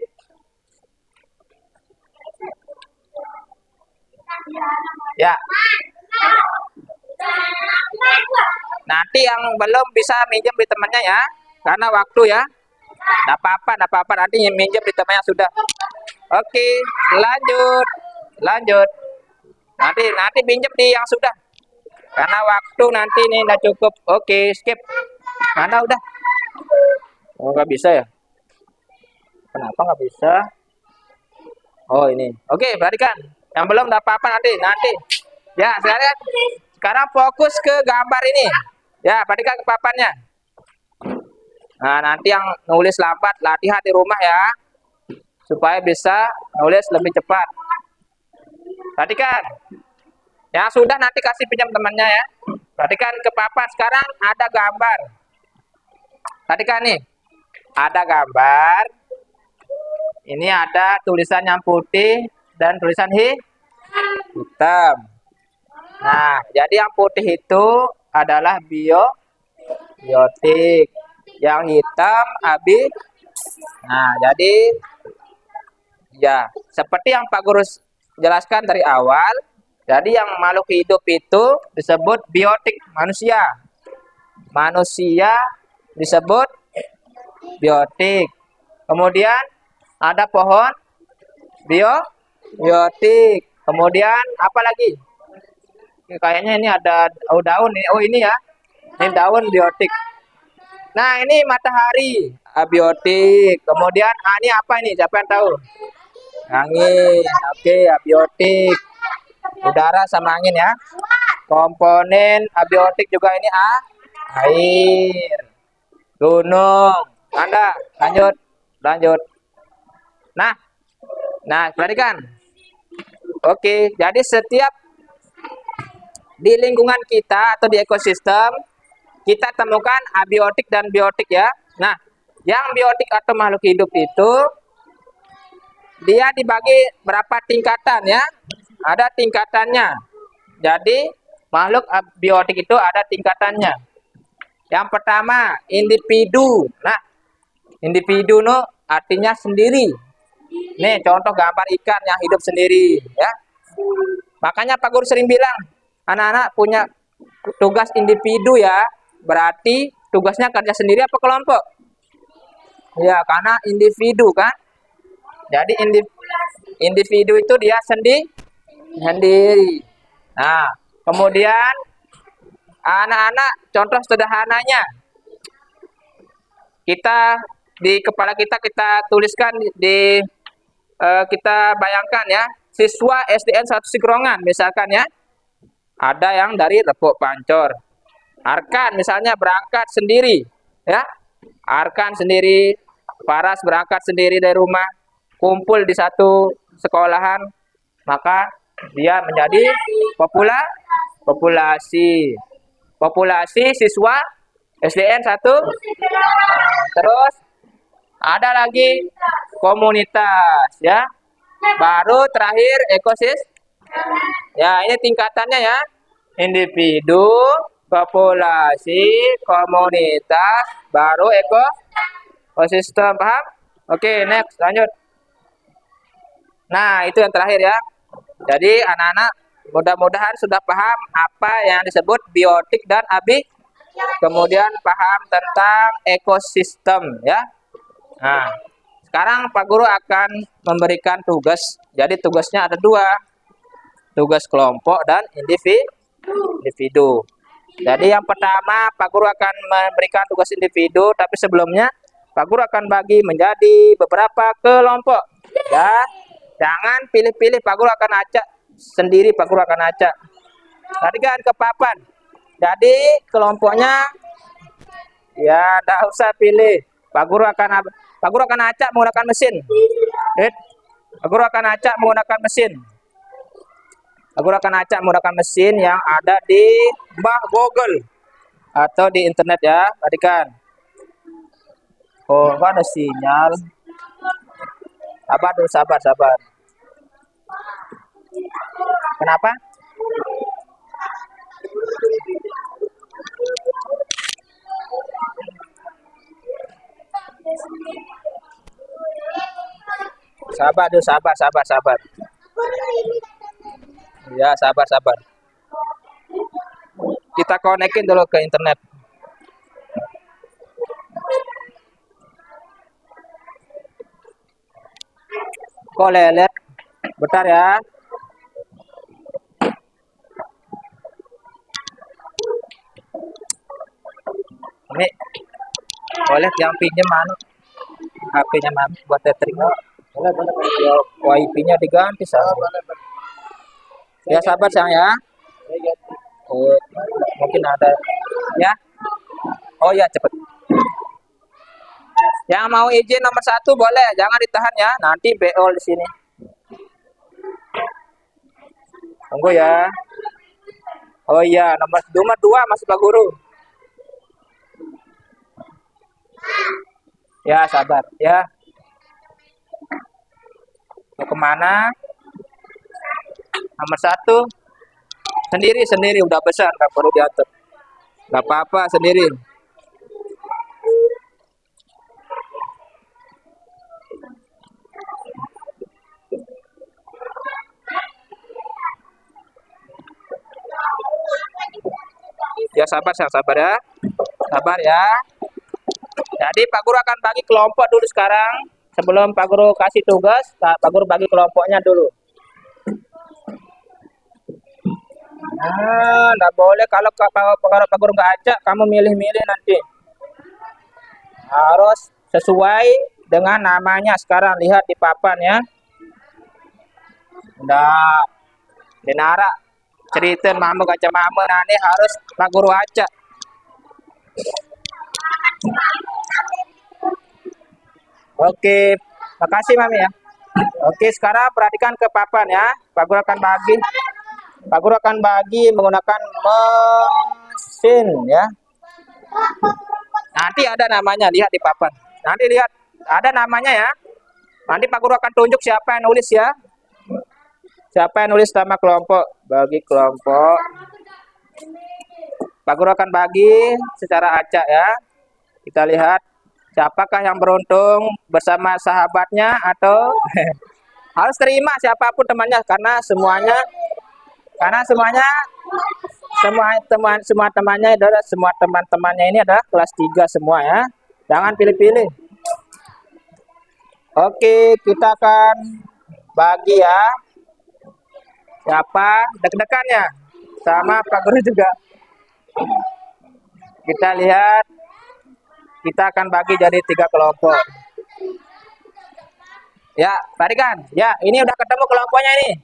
Ya. Nanti yang belum bisa minjem di temannya ya. Karena waktu ya. Nggak apa-apa. Nanti minjem di temannya sudah. Oke, lanjut. Nanti pinjam di yang sudah. Karena waktu nanti ini udah cukup. Oke, skip. Mana udah? Oh, nggak bisa ya? Kenapa nggak bisa? Oh, ini. Oke, perhatikan. Yang belum nggak apa-apa nanti. Ya, sekarang fokus ke gambar ini. Ya, perhatikan ke papannya. Nah, nanti yang nulis lambat, latihan di rumah ya. Supaya bisa nulis lebih cepat. Perhatikan. Yang sudah nanti kasih pinjam temannya ya. Perhatikan ke papan. Sekarang ada gambar. Perhatikan nih. Ada gambar. Ini ada tulisan yang putih dan tulisan hitam. Nah, jadi yang putih itu adalah biotik. Yang hitam Nah, jadi ya, seperti yang Pak Guru jelaskan dari awal, jadi yang makhluk hidup itu disebut biotik manusia. Manusia disebut biotik. Kemudian ada pohon biotik. Kemudian apa lagi? Kayaknya ini ada daun nih. Oh, ini ya. Ini daun biotik. Nah, ini matahari abiotik. Kemudian ini apa ini? Siapa yang tahu? Angin. Oke, abiotik. Udara sama angin ya. Komponen abiotik juga ini air. Gunung. Anda lanjut. Nah, perhatikan. Oke, jadi setiap di lingkungan kita atau di ekosistem kita temukan abiotik dan biotik ya. Nah, yang biotik atau makhluk hidup itu dia dibagi berapa tingkatan ya? Ada tingkatannya. Jadi makhluk biotik itu ada tingkatannya. Yang pertama individu. Nah, individu artinya sendiri. Nih contoh gambar ikan yang hidup sendiri ya. Makanya Pak Guru sering bilang anak-anak punya tugas individu ya. Berarti tugasnya kerja sendiri apa kelompok? Ya, karena individu kan. Jadi individu itu dia sendiri. Nah, kemudian anak-anak contoh sederhananya. Kita di kepala kita tuliskan kita bayangkan ya, siswa SDN 1 Sikrongan misalkan ya. Ada yang dari Lepuk Pancor. Arkan misalnya berangkat sendiri ya. Arkan sendiri, Paras berangkat sendiri dari rumah, kumpul di satu sekolahan, maka dia menjadi populasi siswa SDN 1. Terus ada lagi komunitas ya. Baru terakhir ekosistem. Ya, ini tingkatannya ya. Individu, populasi, komunitas, baru ekosistem. Paham? Oke, next, lanjut. Nah, itu yang terakhir ya. Jadi anak-anak mudah-mudahan sudah paham apa yang disebut biotik dan abi. Kemudian paham tentang ekosistem ya. Nah, sekarang Pak Guru akan memberikan tugas. Jadi tugasnya ada dua. Tugas kelompok dan individu. Jadi yang pertama Pak Guru akan memberikan tugas individu, tapi sebelumnya Pak Guru akan bagi menjadi beberapa kelompok. Ya, jangan pilih-pilih, Pak Guru akan acak sendiri, Pak Guru akan acak. Tadi kan ke papan. Jadi kelompoknya ya tidak usah pilih. Pak Guru akan acak menggunakan mesin. Pak Guru akan acak menggunakan mesin. Pak Guru akan acak menggunakan mesin yang ada di Google atau di internet ya. Perhatikan. Oh, ada sinyal. Sabar dulu, sabar. Kenapa? Sabar dulu, sabar. Ya, sabar. Kita konekin dulu ke internet. Kok lelet? Bentar ya. Ini boleh yang pinjam mana? HP-nya Mami buat tethering. Boleh. Wifi-nya diganti sama. Ya sabar sayang ya. Oh, mungkin ada ya. Oh ya cepet. Yang mau izin nomor 1 boleh, jangan ditahan ya. Nanti BO di sini. Tunggu ya. Oh iya, nomor 2 masih Pak Guru. Ya sabar ya. Mau kemana? Nomor 1 sendiri udah besar, nggak perlu diatur. Nggak apa-apa sendiri. Ya sabar ya. Sabar ya. Jadi Pak Guru akan bagi kelompok dulu sekarang. Sebelum Pak Guru kasih tugas, Pak Guru bagi kelompoknya dulu. Nah, nggak boleh kalau Pak Guru nggak ajak, kamu milih-milih nanti. Harus sesuai dengan namanya. Sekarang lihat di papan ya. Udah dinara cerita mama kaca mama, nanti harus Pak Guru ajak. Oke, makasih Mami ya. Oke, sekarang perhatikan ke papan ya. Pak Guru akan bagi menggunakan mesin ya. Nanti ada namanya, lihat di papan. Nanti lihat ada namanya ya. Nanti Pak Guru akan tunjuk siapa yang nulis ya. Siapa yang nulis nama kelompok? Bagi kelompok. Pak Guru akan bagi secara acak ya. Kita lihat siapakah yang beruntung bersama sahabatnya atau harus terima siapapun temannya, karena semua temannya adalah semua teman-temannya ini adalah kelas 3 semua ya. Jangan pilih-pilih. Oke, kita akan bagi ya. Siapa deg-degan ya? Sama Pak Guru juga. Kita lihat. Kita akan bagi jadi 3 kelompok. Ya, perhatikan. Ya, ini udah ketemu kelompoknya ini.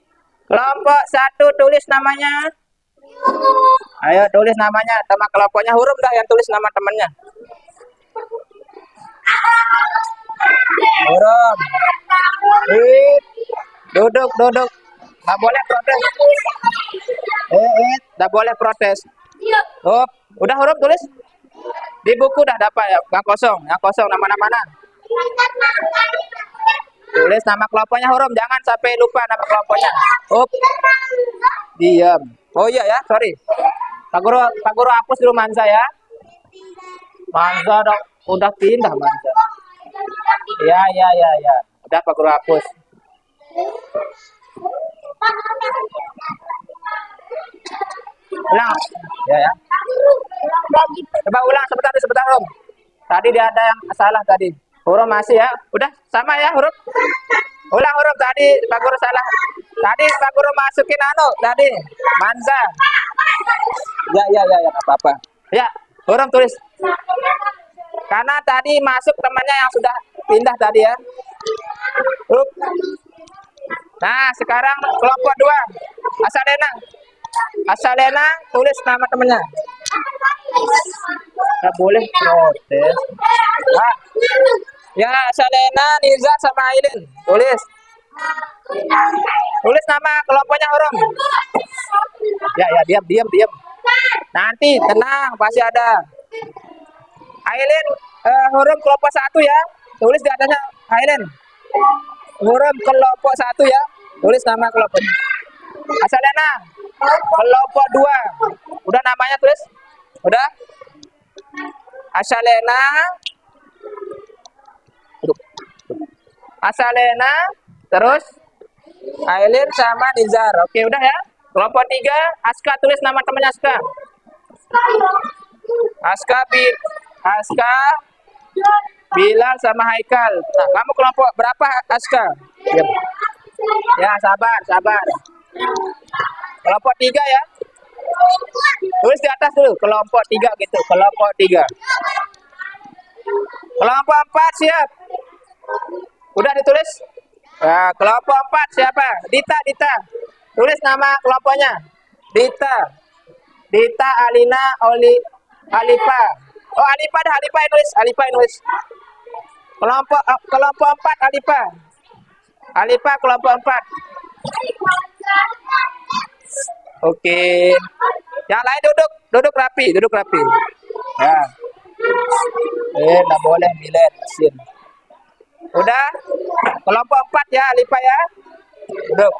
Kelompok 1 tulis namanya. Ayo tulis namanya, sama kelompoknya huruf dah yang tulis nama temannya. Huruf. Duduk. Nggak boleh protes. Nggak boleh protes. Udah huruf tulis. Di buku dah dapat ya, yang kosong nama-nama. Tulis nama kelompoknya huruf, jangan sampai lupa nama kelompoknya. Diam. Oh iya ya, sorry. Pak Guru hapus dulu Manza ya. Manza udah pindah Manza. Ya, ya, ya, ya. Udah Pak Guru hapus. Ulang. Ya, ya. Coba ulang sebentar, Om. Tadi dia ada yang salah tadi. Huruf masih ya. Udah sama ya huruf. Ulang huruf tadi Pak Guru salah. Tadi Pak Guru masukin tadi Manza. Ya, ya, ya, ya, apa-apa. Ya, huruf tulis. Karena tadi masuk temannya yang sudah pindah tadi ya. Huruf. Nah, sekarang kelompok 2. Asalena tulis nama temannya. Nggak boleh protes. Nah, ya Asalena, Niza sama Ailin tulis. Tulis nama kelompoknya Horom. Ya, ya, diam. Nanti tenang, pasti ada. Ailin, Horom kelompok 1 ya. Tulis di atasnya Ailin. Horom kelompok 1 ya. Tulis nama kelompoknya. Asalena kelompok 2. Udah namanya tulis? Udah? Asalena, terus Ailin sama Nizar. Oke, udah ya. Kelompok 3, Aska tulis nama temannya Aska. Aska, Bilal sama Haikal. Nah, kamu kelompok berapa Aska? Ya, sabar. Kelompok 3 ya. Tulis di atas dulu, kelompok 3 gitu, kelompok 3. Kelompok 4 siap. Udah ditulis? Nah, kelompok 4 siapa? Dita. Tulis nama kelompoknya. Dita, Alina, Alipa. Oh, Alipa yang nulis. Kelompok 4 Alipa. Alipa kelompok 4. Oke. Yang lain duduk rapi. Ya. Nggak boleh milih mesin. Udah? Kelompok 4 ya, Alipa ya. Duduk.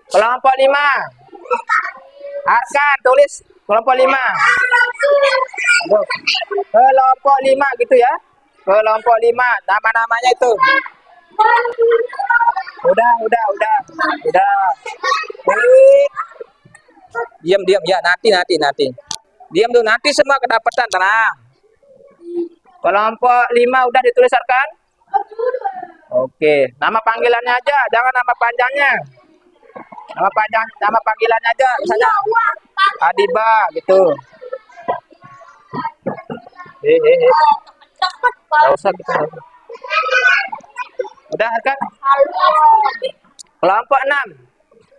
Kelompok 5. Arkan tulis kelompok 5. Duduk. Kelompok 5 gitu ya. Kelompok 5. Nama-namanya itu. Udah. Diam ya, nanti. Diam dulu, nanti semua kedapatan, tenang. Kelompok 5 udah dituliskan? Oke, nama panggilannya aja, jangan nama panjangnya. Nama panggilannya aja, misalnya Adiba gitu. Gak usah gitu. Udah kan? Kelompok 6.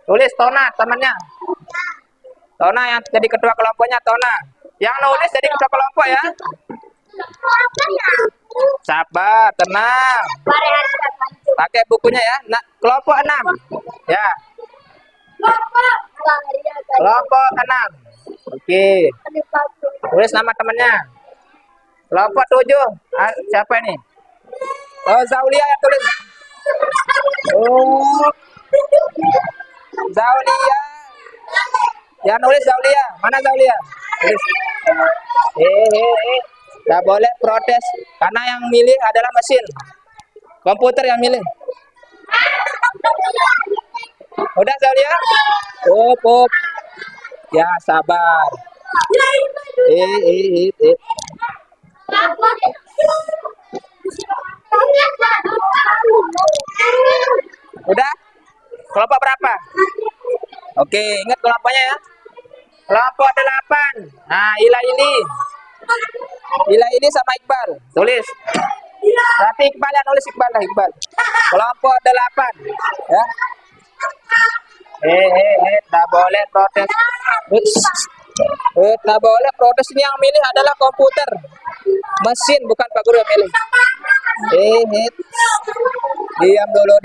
Tulis Tona temannya. Tona yang jadi ketua kelompoknya Tona. Yang nulis jadi ketua kelompok ya. Sabar, tenang. Pakai bukunya ya. Nah, kelompok 6. Ya. Kelompok 6. Oke. Tulis nama temannya. Kelompok 7. Siapa ini? Oh, Zaulia yang tulis. Oh. Zaulia. Yang nulis Zaulia. Mana Zaulia? Tulis. Nggak boleh protes karena yang milih adalah mesin. Komputer yang milih. Udah Zaulia? Up. Ya, sabar. Udah? Kelompok berapa? Oke, ingat kelompoknya ya. Kelompok 8. Nah, Ila ini sama Iqbal. Tulis. Tapi Iqbal yang nulis Iqbal. Kelompok 8. Ya. Tak boleh protes. Tak boleh protes, ini yang milih adalah komputer. Mesin, bukan Pak Guru yang milih. Diam dulu.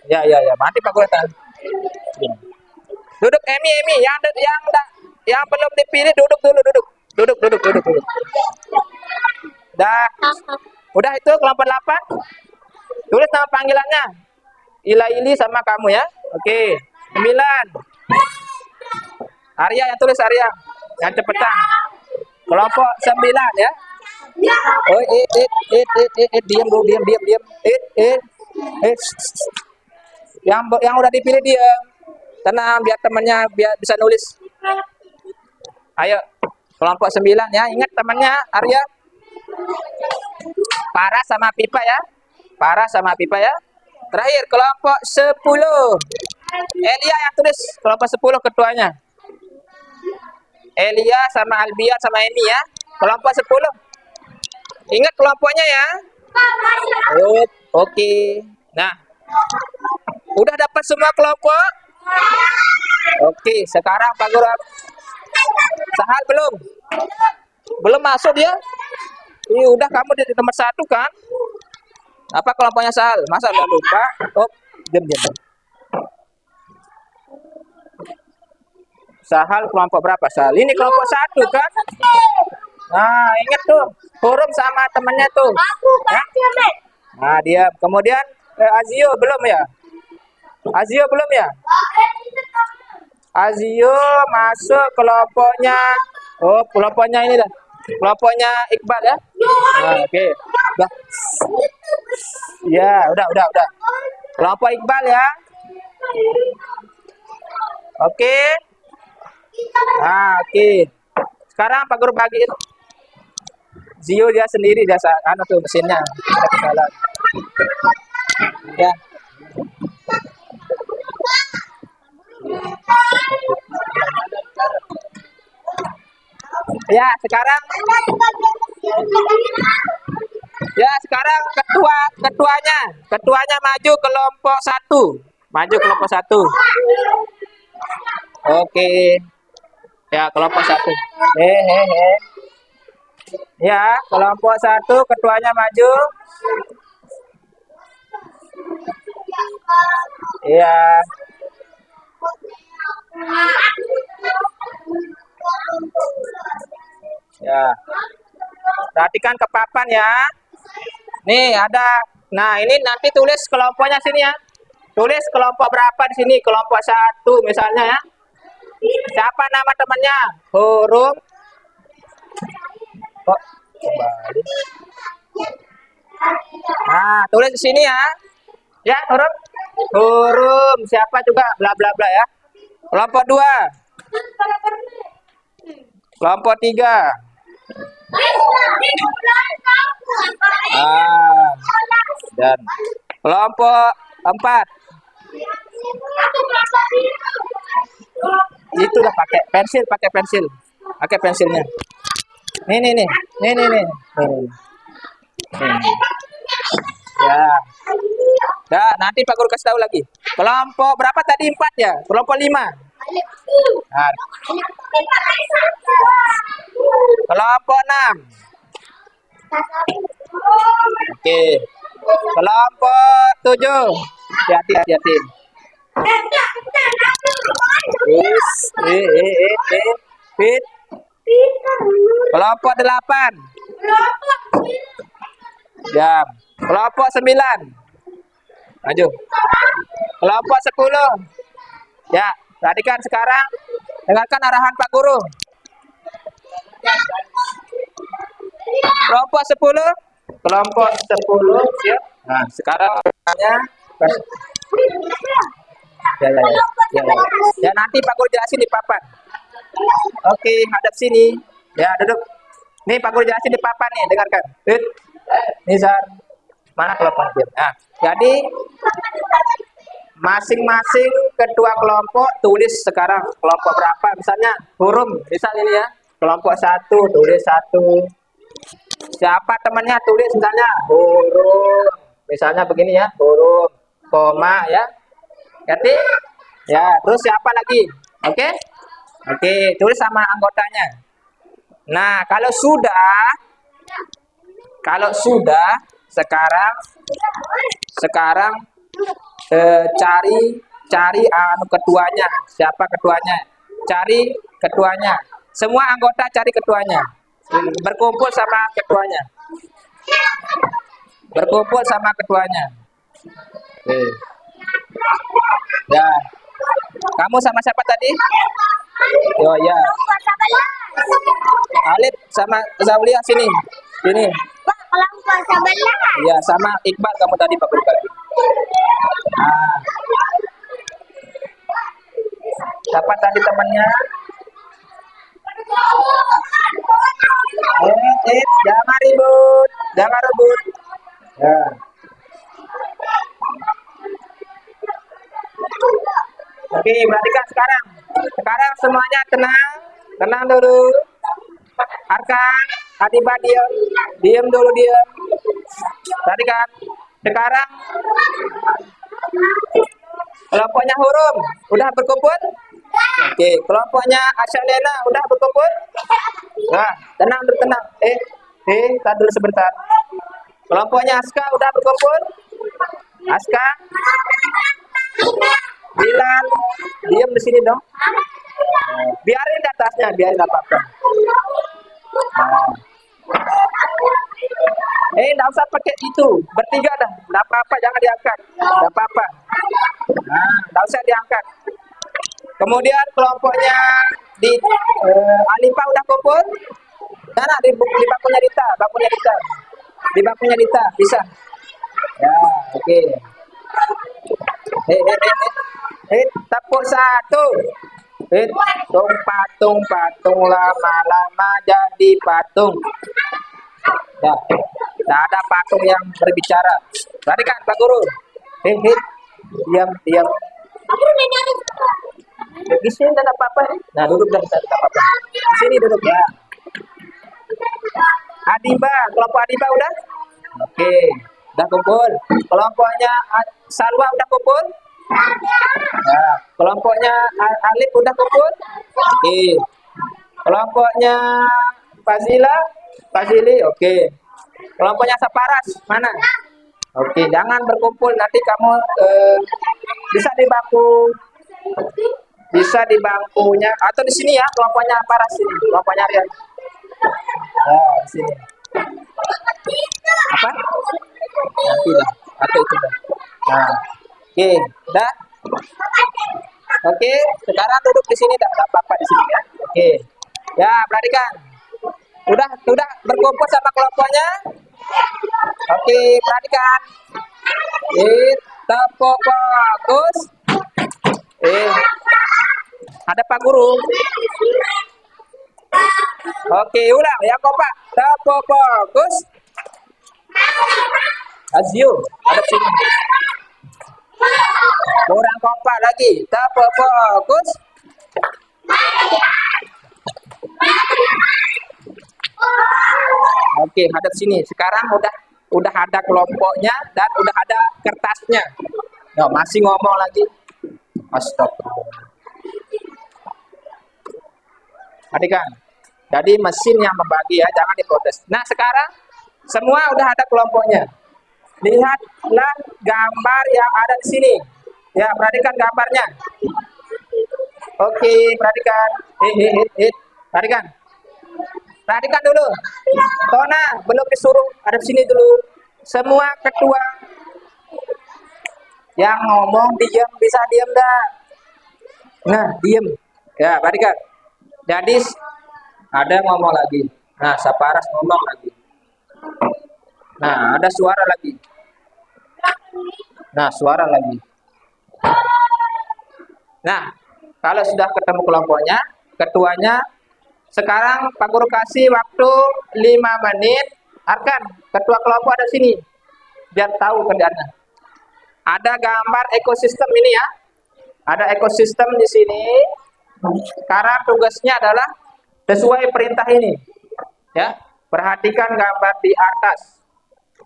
Ya, mati Pak Guru. Duduk Emi, yang belum dipilih duduk dulu. Duduk. Udah itu kelompok 8. Tulis nama panggilannya. Ila sama kamu ya. Oke, 9. Arya yang tulis, Arya. Yang cepetan. Kelompok 9 ya. Oh, diam dulu, diam. Yang udah dipilih diam. Tenang, biar temannya biar bisa nulis. Ayo, kelompok 9 ya. Ingat temannya, Arya. Parah sama Pipa ya. Parah sama Pipa ya. Terakhir, kelompok 10. Elia yang tulis, kelompok 10 ketuanya. Elia sama Albian sama Emi ya. Kelompok 10. Ingat kelompoknya ya. Oke. Nah, udah dapat semua kelompok? Oke, sekarang Pak Guru. Sahal belum? Belum masuk dia? Ini udah kamu di nomor 1 kan? Apa kelompoknya Sahal? Masa udah lupa? Oh, diam. Sahal kelompok berapa Sahal? Ini kelompok 1 kan? Nah, ingat tuh. Hurum sama temannya tuh. Ya? Nah, dia. Kemudian Azio belum ya? Azio belum ya? Azio masuk kelompoknya. Oh, kelompoknya ini dah. Kelompoknya Iqbal ya. Nah, oke. Udah. Ya, udah. Kelompok Iqbal ya. Oke. Nah, oke. Sekarang Pak Guru bagiin. Zio dia sendiri, dia tuh mesinnya. Ada kesalahan. Ya. Ya, sekarang ketuanya maju kelompok 1. Oke. Ya, kelompok 1. Ya, kelompok 1 ketuanya maju. Iya. Ya. Perhatikan ke papan ya. Nih ada. Nah, ini nanti tulis kelompoknya sini ya. Tulis kelompok berapa di sini? Kelompok 1 misalnya ya. Siapa nama temannya? Hurum. Kok kembali? Nah, tulis di sini ya. Ya, Hurum. Siapa juga bla bla bla ya. Kelompok 2. Kelompok 3. Dan kelompok 4. Itu udah pakai pensil. Pakai pensilnya. Nih. Ya. Ya, nanti Pak Guru kasih tahu lagi. Kelompok berapa tadi? 4 ya? Kelompok 5. Nah. Kelompok 6. Oke. Kelompok 7. Hati-hati. Fit. Kelompok 8. Jam. Kelompok 9. Maju. Kelompok 10. Ya, perhatikan sekarang. Dengarkan arahan Pak Guru. Kelompok 10. Kelompok 10. Siap. Nah, sekarang Ya, nanti Pak Guru jelasin di papan. Oke, hadap sini. Ya, duduk. Nih Pak Guru jelasin di papan nih, dengarkan. Nizar. Mana kelompoknya? Nah, jadi masing-masing ketua kelompok tulis sekarang kelompok berapa. Misalnya Hurum, misal ini ya. Kelompok 1 tulis 1. Siapa temannya tulis misalnya Hurum. Misalnya begini ya, Hurum, koma ya. Ngerti? Ya, terus siapa lagi? Oke? Oke, tulis sama anggotanya. Nah, kalau sudah sekarang cari ketuanya. Siapa ketuanya? Cari ketuanya. Semua anggota cari ketuanya. Berkumpul sama ketuanya. Oke. Ya. Kamu sama siapa tadi? Oh ya. Kelompok 11. Alif sama Zaulia sini. Sini. Pak, kelompok 11. Ya, sama Iqbal kamu tadi Pak Guru bagi. Nah, siapa tadi temannya? Jangan ribut. Jangan rebut. Ya. Oke, perhatikan sekarang. Sekarang semuanya tenang. Tenang dulu. Arkan, Adiba diam. Diam dulu, diam. Perhatikan. Sekarang kelompoknya Hurum udah berkumpul? Oke, kelompoknya Asyalena udah berkumpul? Nah, tenang dulu, tenang. Tar dulu sebentar. Kelompoknya Aska udah berkumpul? Aska? Bilal, diam di sini dong. Biarin di atasnya, biarin apa-apa. Nah. Nggak usah pakai itu, bertiga dah. Nggak apa-apa, jangan diangkat. Nggak apa-apa. Nah, nggak usah diangkat. Kemudian kelompoknya di Alifa udah kumpul? Nah, di bakunya Dita, Di bakunya Dita, bisa. Ya, oke. Tepuk satu. Patung lama-lama jadi patung. Ya, tidak ada patung yang berbicara. Perhatikan Pak Guru. Diam. Di sini tidak ada apa-apa. Nah, duduk dah, tidak ada apa-apa. Di sini duduk ya. Adiba, kelompok Adiba udah? Oke, udah kumpul. Kelompoknya Salwa udah kumpul? Nah, kelompoknya Alif udah kumpul? Oke. Kelompoknya Fazili, oke. Kelompoknya Saparas, mana? Oke, jangan berkumpul, nanti kamu bisa di bangkunya atau di sini ya, kelompoknya Paras sini, kelompoknya Rian. Nah, di sini. Apa? Nanti dah, atau itu dah. Nah, oke, dah. Oke, sekarang duduk di sini dah, enggak apa-apa di sini ya. Oke. Ya, perhatikan. Udah berkumpul sama kelompoknya? Oke, perhatikan. Tepuk fokus. Ada Pak Guru. Oke, ulang ya kompak. Tepuk fokus. Azio, ada sini. Kurang kompak lagi. Tepuk fokus. Oke, hadap sini. Sekarang udah ada kelompoknya dan udah ada kertasnya. Nah, masih ngomong lagi. Astagfirullah. Perhatikan. Jadi mesin yang membagi ya, jangan diprotes. Nah, sekarang semua udah ada kelompoknya. Lihatlah gambar yang ada di sini. Ya, perhatikan gambarnya. Oke, perhatikan. Perhatikan. Perhatikan dulu. Tona, belum disuruh ada di sini dulu. Semua ketua yang ngomong diam, bisa diam dah. Nah, diam. Ya, perhatikan. Jadi ada ngomong lagi. Nah, Saparas ngomong lagi. Nah, ada suara lagi. Nah, suara lagi. Nah, kalau sudah ketemu kelompoknya, ketuanya, sekarang Pak Guru kasih waktu 5 menit. Arkan, ketua kelompok ada sini. Biar tahu kerjaannya. Ada gambar ekosistem ini ya. Ada ekosistem di sini. Sekarang tugasnya adalah sesuai perintah ini. Ya, perhatikan gambar di atas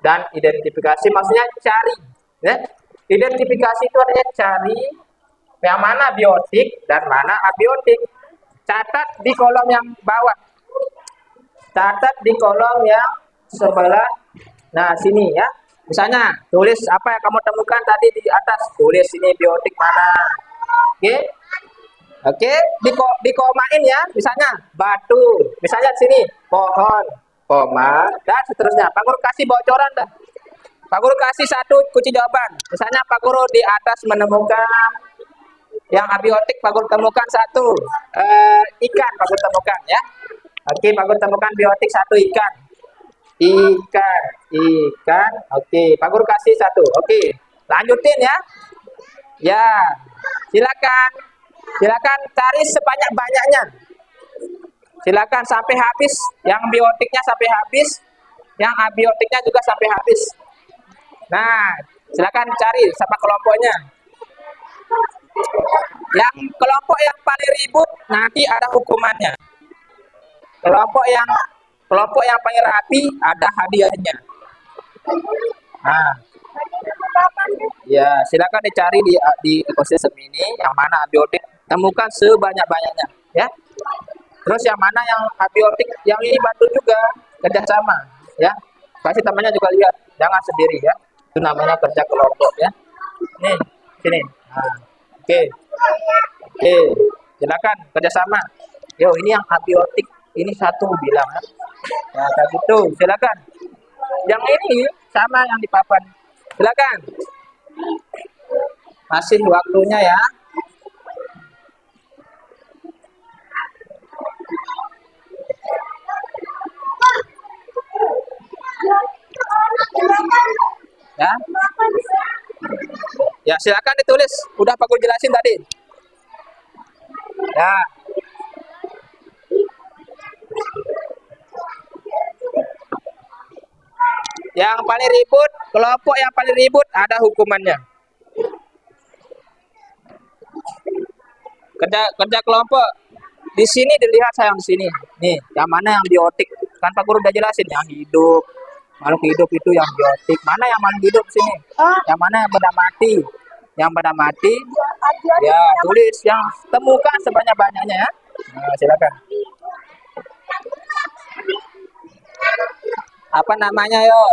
dan identifikasi, maksudnya cari. Ya, identifikasi itu artinya cari yang mana biotik dan mana abiotik. Catat di kolom yang bawah. Catat di kolom yang sebelah. Nah, sini ya. Misalnya, tulis apa yang kamu temukan tadi di atas. Tulis ini biotik mana. Oke. Oke, dikomain ya. Misalnya, batu. Misalnya di sini, pohon, koma, dan seterusnya. Pak Guru kasih bocoran dah. Pak Guru kasih satu kunci jawaban. Misalnya Pak Guru di atas menemukan yang abiotik, Pak Guru temukan satu ikan, Pak Guru temukan ya. Oke, Pak Guru temukan biotik satu ikan. Ikan. Oke, Pak Guru kasih satu. Oke, lanjutin ya. Ya, silakan. Silakan cari sebanyak-banyaknya. Silakan sampai habis. Yang biotiknya sampai habis. Yang abiotiknya juga sampai habis. Nah, silakan cari siapa kelompoknya. Yang kelompok yang paling ribut nanti ada hukumannya. Kelompok yang paling rapi ada hadiahnya. Nah, ya silakan dicari di ekosistem ini yang mana abiotik, temukan sebanyak-banyaknya ya. Terus yang mana yang abiotik, yang ini bantu juga kerjasama ya. Kasih temannya juga lihat, jangan sendiri ya. Itu namanya kerja kelompok ya. Nih, sini. Nah, oke, silakan kerjasama. Yo, ini yang abiotik, ini satu bilang ya. Ya kayak gitu, silakan. Yang ini sama yang di papan. Silakan. Masih waktunya ya. Ya. Ya, silakan ditulis. Udah Pak Guru jelasin tadi. Ya. Yang paling ribut, kelompok yang paling ribut ada hukumannya. Kerja kelompok. Di sini dilihat sayang di sini. Nih, yang mana yang biotik? Kan Pak Guru udah jelasin yang hidup. Makhluk hidup itu yang biotik. Mana yang makhluk hidup sini? Yang mana yang benda mati? Yang benda mati? Ya, tulis yang temukan sebanyak-banyaknya ya. Nah, silakan. Apa namanya yo?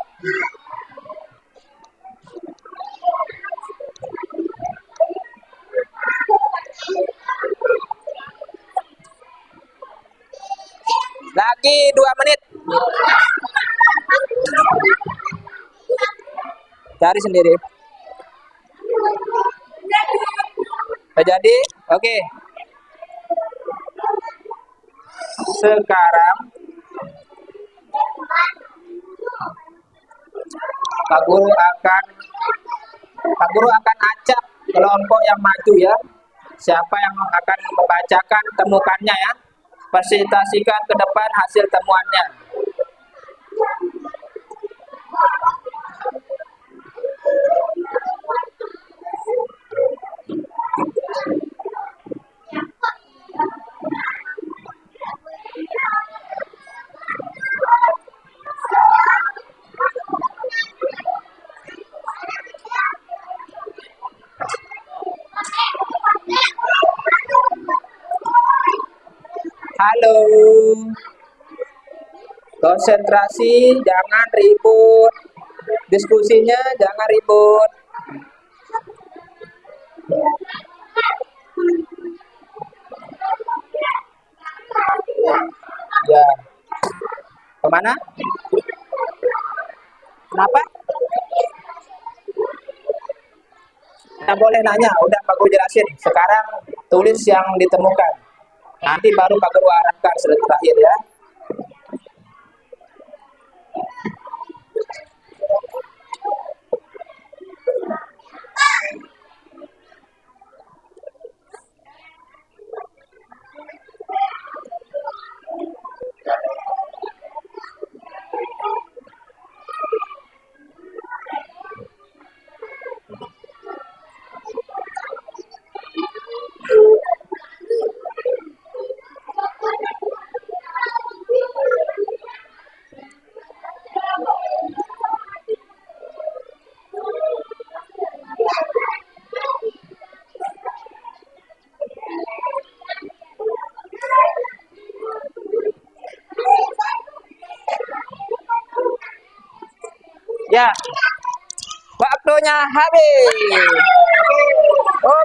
Lagi 2 menit. Cari sendiri. Udah jadi? Oke. Sekarang Pak Guru akan acak kelompok yang maju ya. Siapa yang akan membacakan temukannya ya. Presentasikan ke depan hasil temuannya. Halo. Konsentrasi, jangan ribut. Diskusinya jangan ribut. Ya. Kemana? Kenapa? Nah, boleh nanya, udah Pak Guru jelasin. Sekarang tulis yang ditemukan. Nanti baru Pak Guru arahkan terakhir ya. Ya, waktunya habis. Oh,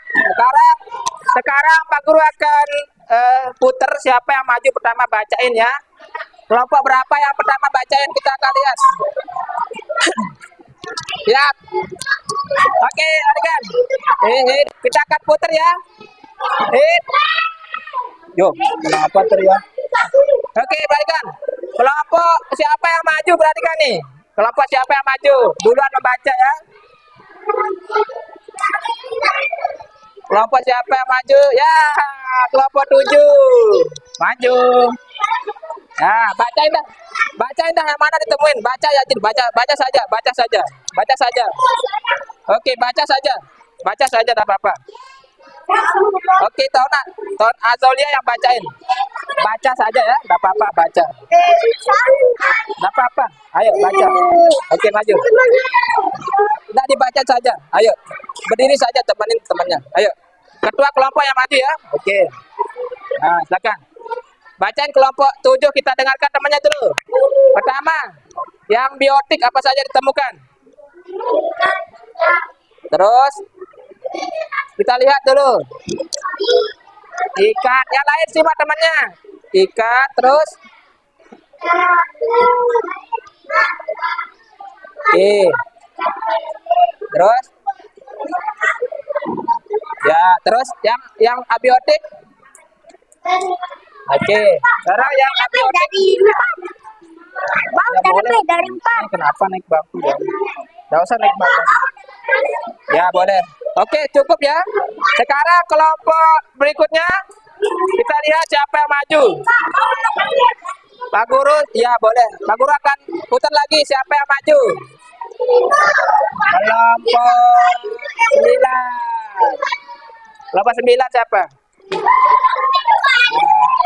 sekarang Pak Guru akan puter siapa yang maju pertama bacain ya. Kelompok berapa yang pertama bacain kita akan lihat. Siap. Oke, adegan. Kita akan putar ya. Yo, kenapa teriak? Oke, balikan. Kelompok siapa yang maju perhatikan nih. Kelompok siapa yang maju? Duluan membaca ya. Kelompok siapa yang maju? Ya, kelompok 7. Maju. Nah, bacain dah yang mana ditemuin. Baca ya, baca saja, baca saja. Baca saja. Oke, baca saja. Baca saja, tak apa-apa. Oke, Ton Azolia yang bacain. Baca saja ya, enggak apa-apa, baca. Enggak apa-apa. Ayo baca. Oke, maju. Enggak dibaca saja. Ayo. Berdiri saja temenin temannya. Ayo. Ketua kelompok yang maju ya. Oke. Nah, silakan. Bacain kelompok 7, kita dengarkan temannya dulu. Pertama, yang biotik apa saja ditemukan? Terus kita lihat dulu. Ikan, yang lain simak temannya. Ikan, terus terus ya, terus yang abiotik. Oke, sekarang yang abiotik dari 4. Kenapa naik bangku ya? Nggak usah naik bangku. Ya, boleh. Oke, cukup ya. Sekarang kelompok berikutnya kita lihat siapa yang maju. Pak Guru, ya boleh. Pak Guru akan putar lagi siapa yang maju. Kelompok 9. Kelompok 9 siapa?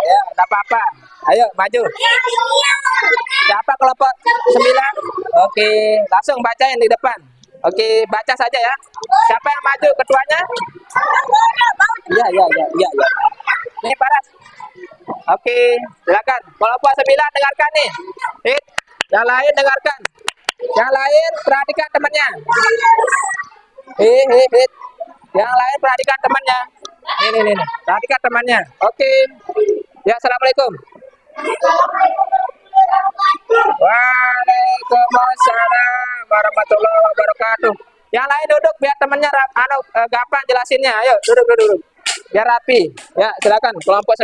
Ya, enggak apa-apa. Ayo maju. Siapa kelompok 9? Oke, langsung bacain di depan. Oke, baca saja ya. Siapa yang maju ketuanya? Iya. Ini Paras. Oke, silakan. Kelompok 9 dengarkan nih. Yang lain dengarkan. Yang lain perhatikan temannya. Yang lain perhatikan temannya. Ini. Perhatikan temannya. Oke. Ya, assalamualaikum. Waalaikumsalam warahmatullahi wabarakatuh. Yang lain duduk biar temennya gampang jelasinnya. Ayo duduk. Biar rapi. Ya, silakan kelompok 9.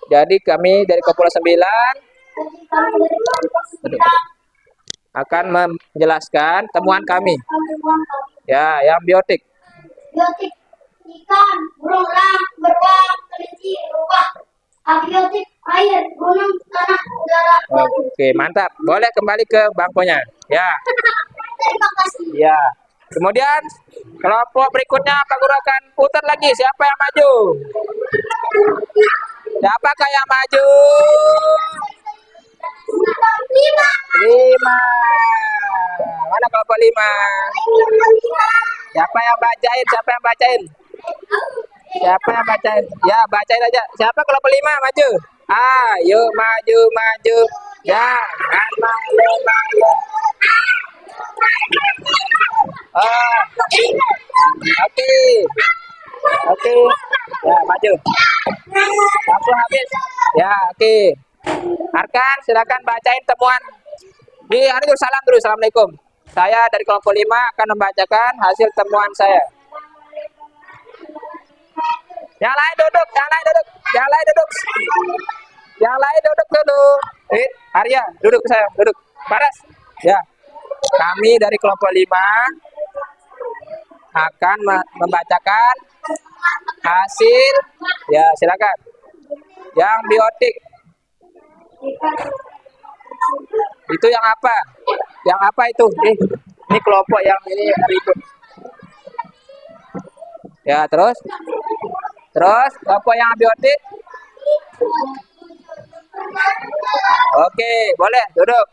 Jadi kami dari kelompok 9 akan menjelaskan temuan kami. Ya, yang biotik. Biotik ikan, burung elang, beruang, kelinci, rubah. Abiotik air, gunung, tanah, udara. Oke, mantap. Boleh kembali ke bangkunya. Ya. Terima kasih. Ya. Kemudian kelompok berikutnya Pak Guru akan putar lagi. Siapa yang maju? Siapakah yang maju? 5. Mana kelompok 5? Siapa yang bacain? Siapa yang bacain? Ya, bacain aja. Siapa kelompok 5 maju? Ayo maju. Jangan malu-malu. Oke. Ya, maju. Waktu habis. Ya, oke. Arkan, silakan bacain temuan. Salam dulu. Assalamualaikum. Saya dari kelompok 5 akan membacakan hasil temuan saya. Yang lain duduk. Yang lain duduk dulu. Arya, duduk saya, duduk. Paras. Ya. Kami dari kelompok 5 akan membacakan hasil. Ya, silakan. Yang biotik. Itu yang apa? Yang apa itu? Ini kelompok yang ini ribut. Ya, terus kelompok yang abiotik. Oke, boleh duduk.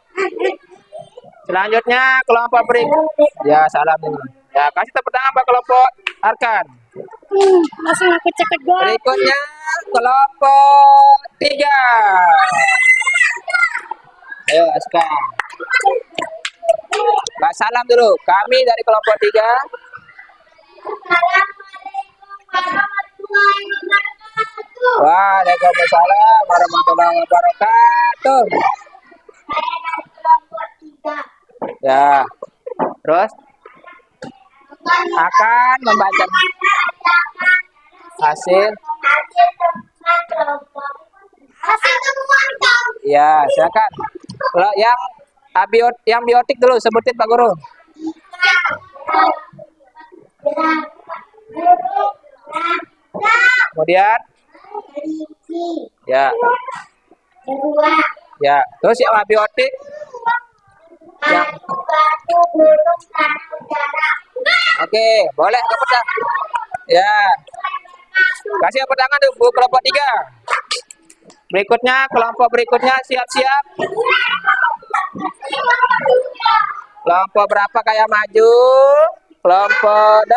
Selanjutnya kelompok berikut. Ya, salam dulu. Ya, kasih tepuk tangan Pak kelompok Arkan. Langsung aku ceket gua. Berikutnya kelompok 3. Ayo, Aska. Mbak salam dulu. Kami dari kelompok 3. Waalaikumsalam warahmatullahi wabarakatuh. Ya. Terus akan membaca hasil. Hasil temuan kamu. Ya, silakan. Kalau yang biotik dulu sebutin Pak Guru. Kemudian ya, ya. Terus yang abiotik yang oke, boleh ke pedang. Ya. Kasih tepuk tangan dulu kelompok 3. Berikutnya kelompok berikutnya siap-siap. Kelompok berapa kayak maju? Kelompok 8.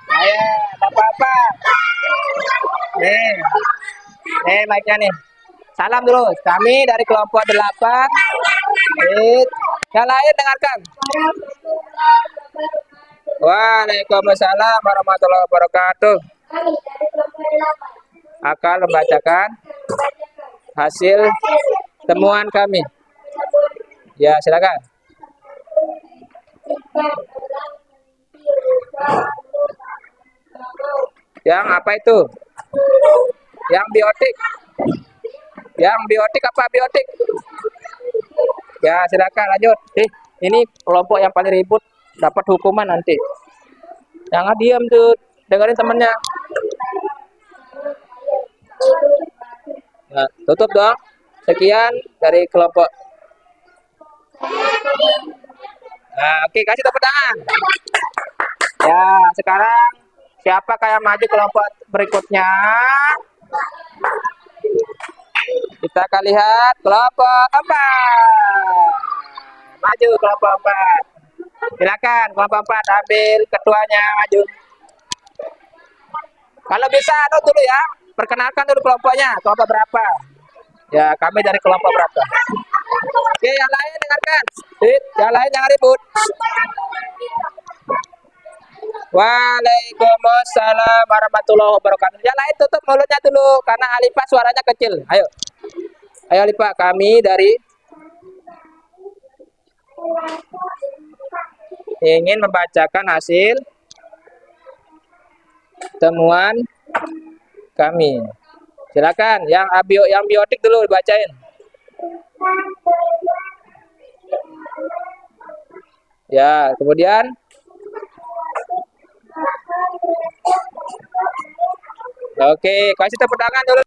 Ayo, apa-apa. Nih mic-nya nih. Salam dulu. Kami dari kelompok 8. Yang lain dengarkan. Waalaikumsalam warahmatullahi wabarakatuh. Akan membacakan hasil temuan kami. Ya, silakan. Yang apa itu? Yang biotik. Yang biotik apa biotik? Ya, silakan lanjut. Ini kelompok yang paling ribut dapat hukuman nanti. Jangan diam tuh, dengerin temennya. Nah, tutup dong. Sekian dari kelompok. Nah, oke, kasih tepuk tangan. Ya, sekarang siapa kayak maju kelompok berikutnya? Kita akan lihat kelompok 4. Maju kelompok 4. Silakan kelompok 4 ambil ketuanya maju. Kalau bisa dulu ya, perkenalkan dulu kelompoknya, kelompok berapa? Ya, kami dari kelompok berapa? Oke, yang lain dengarkan. Yang lain jangan ribut. Waalaikumsalam warahmatullahi wabarakatuh. Yang lain tutup mulutnya dulu karena Alifah suaranya kecil. Ayo. Ayo Alifah, kami dari ingin membacakan hasil temuan kami. Silakan, yang biotik dulu dibacain. Ya, kemudian oke, kasih tepuk tangan dulu.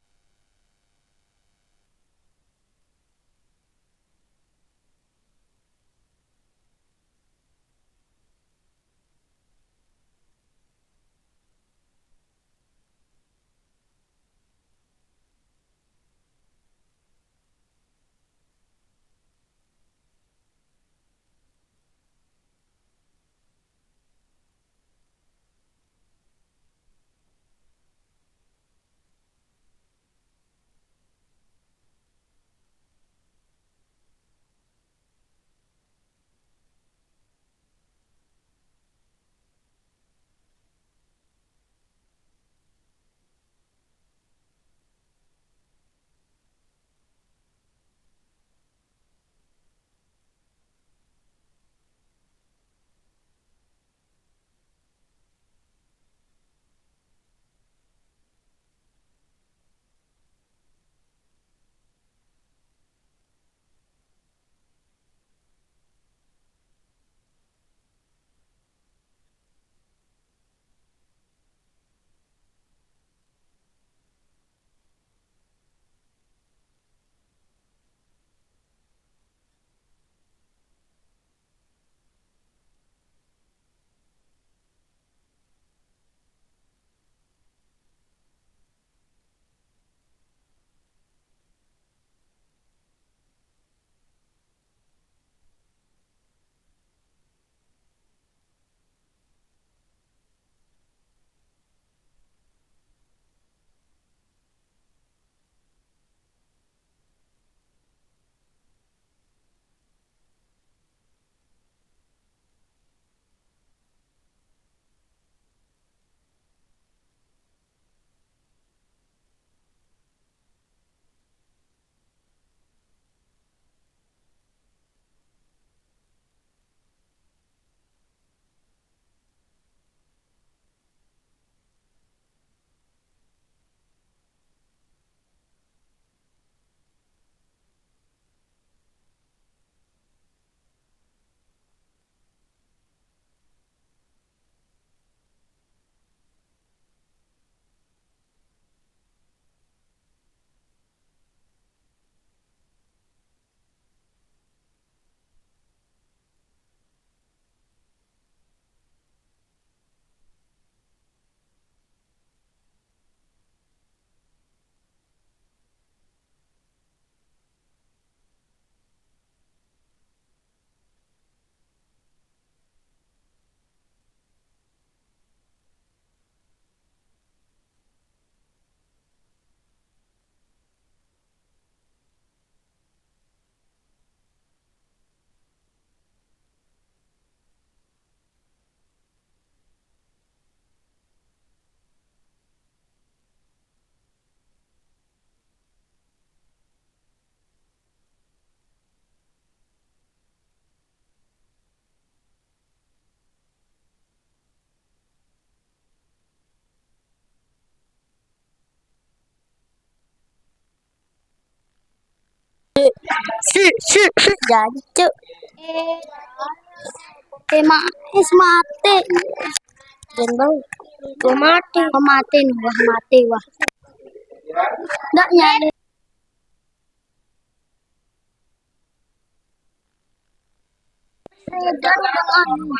Jadi cuk. Es mati. Dan bau. Mati. Mati nih, wah mati wah. Nggak nyari. Dan anu.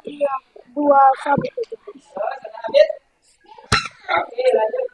Iya, dua sabit itu. Oke, lanjut.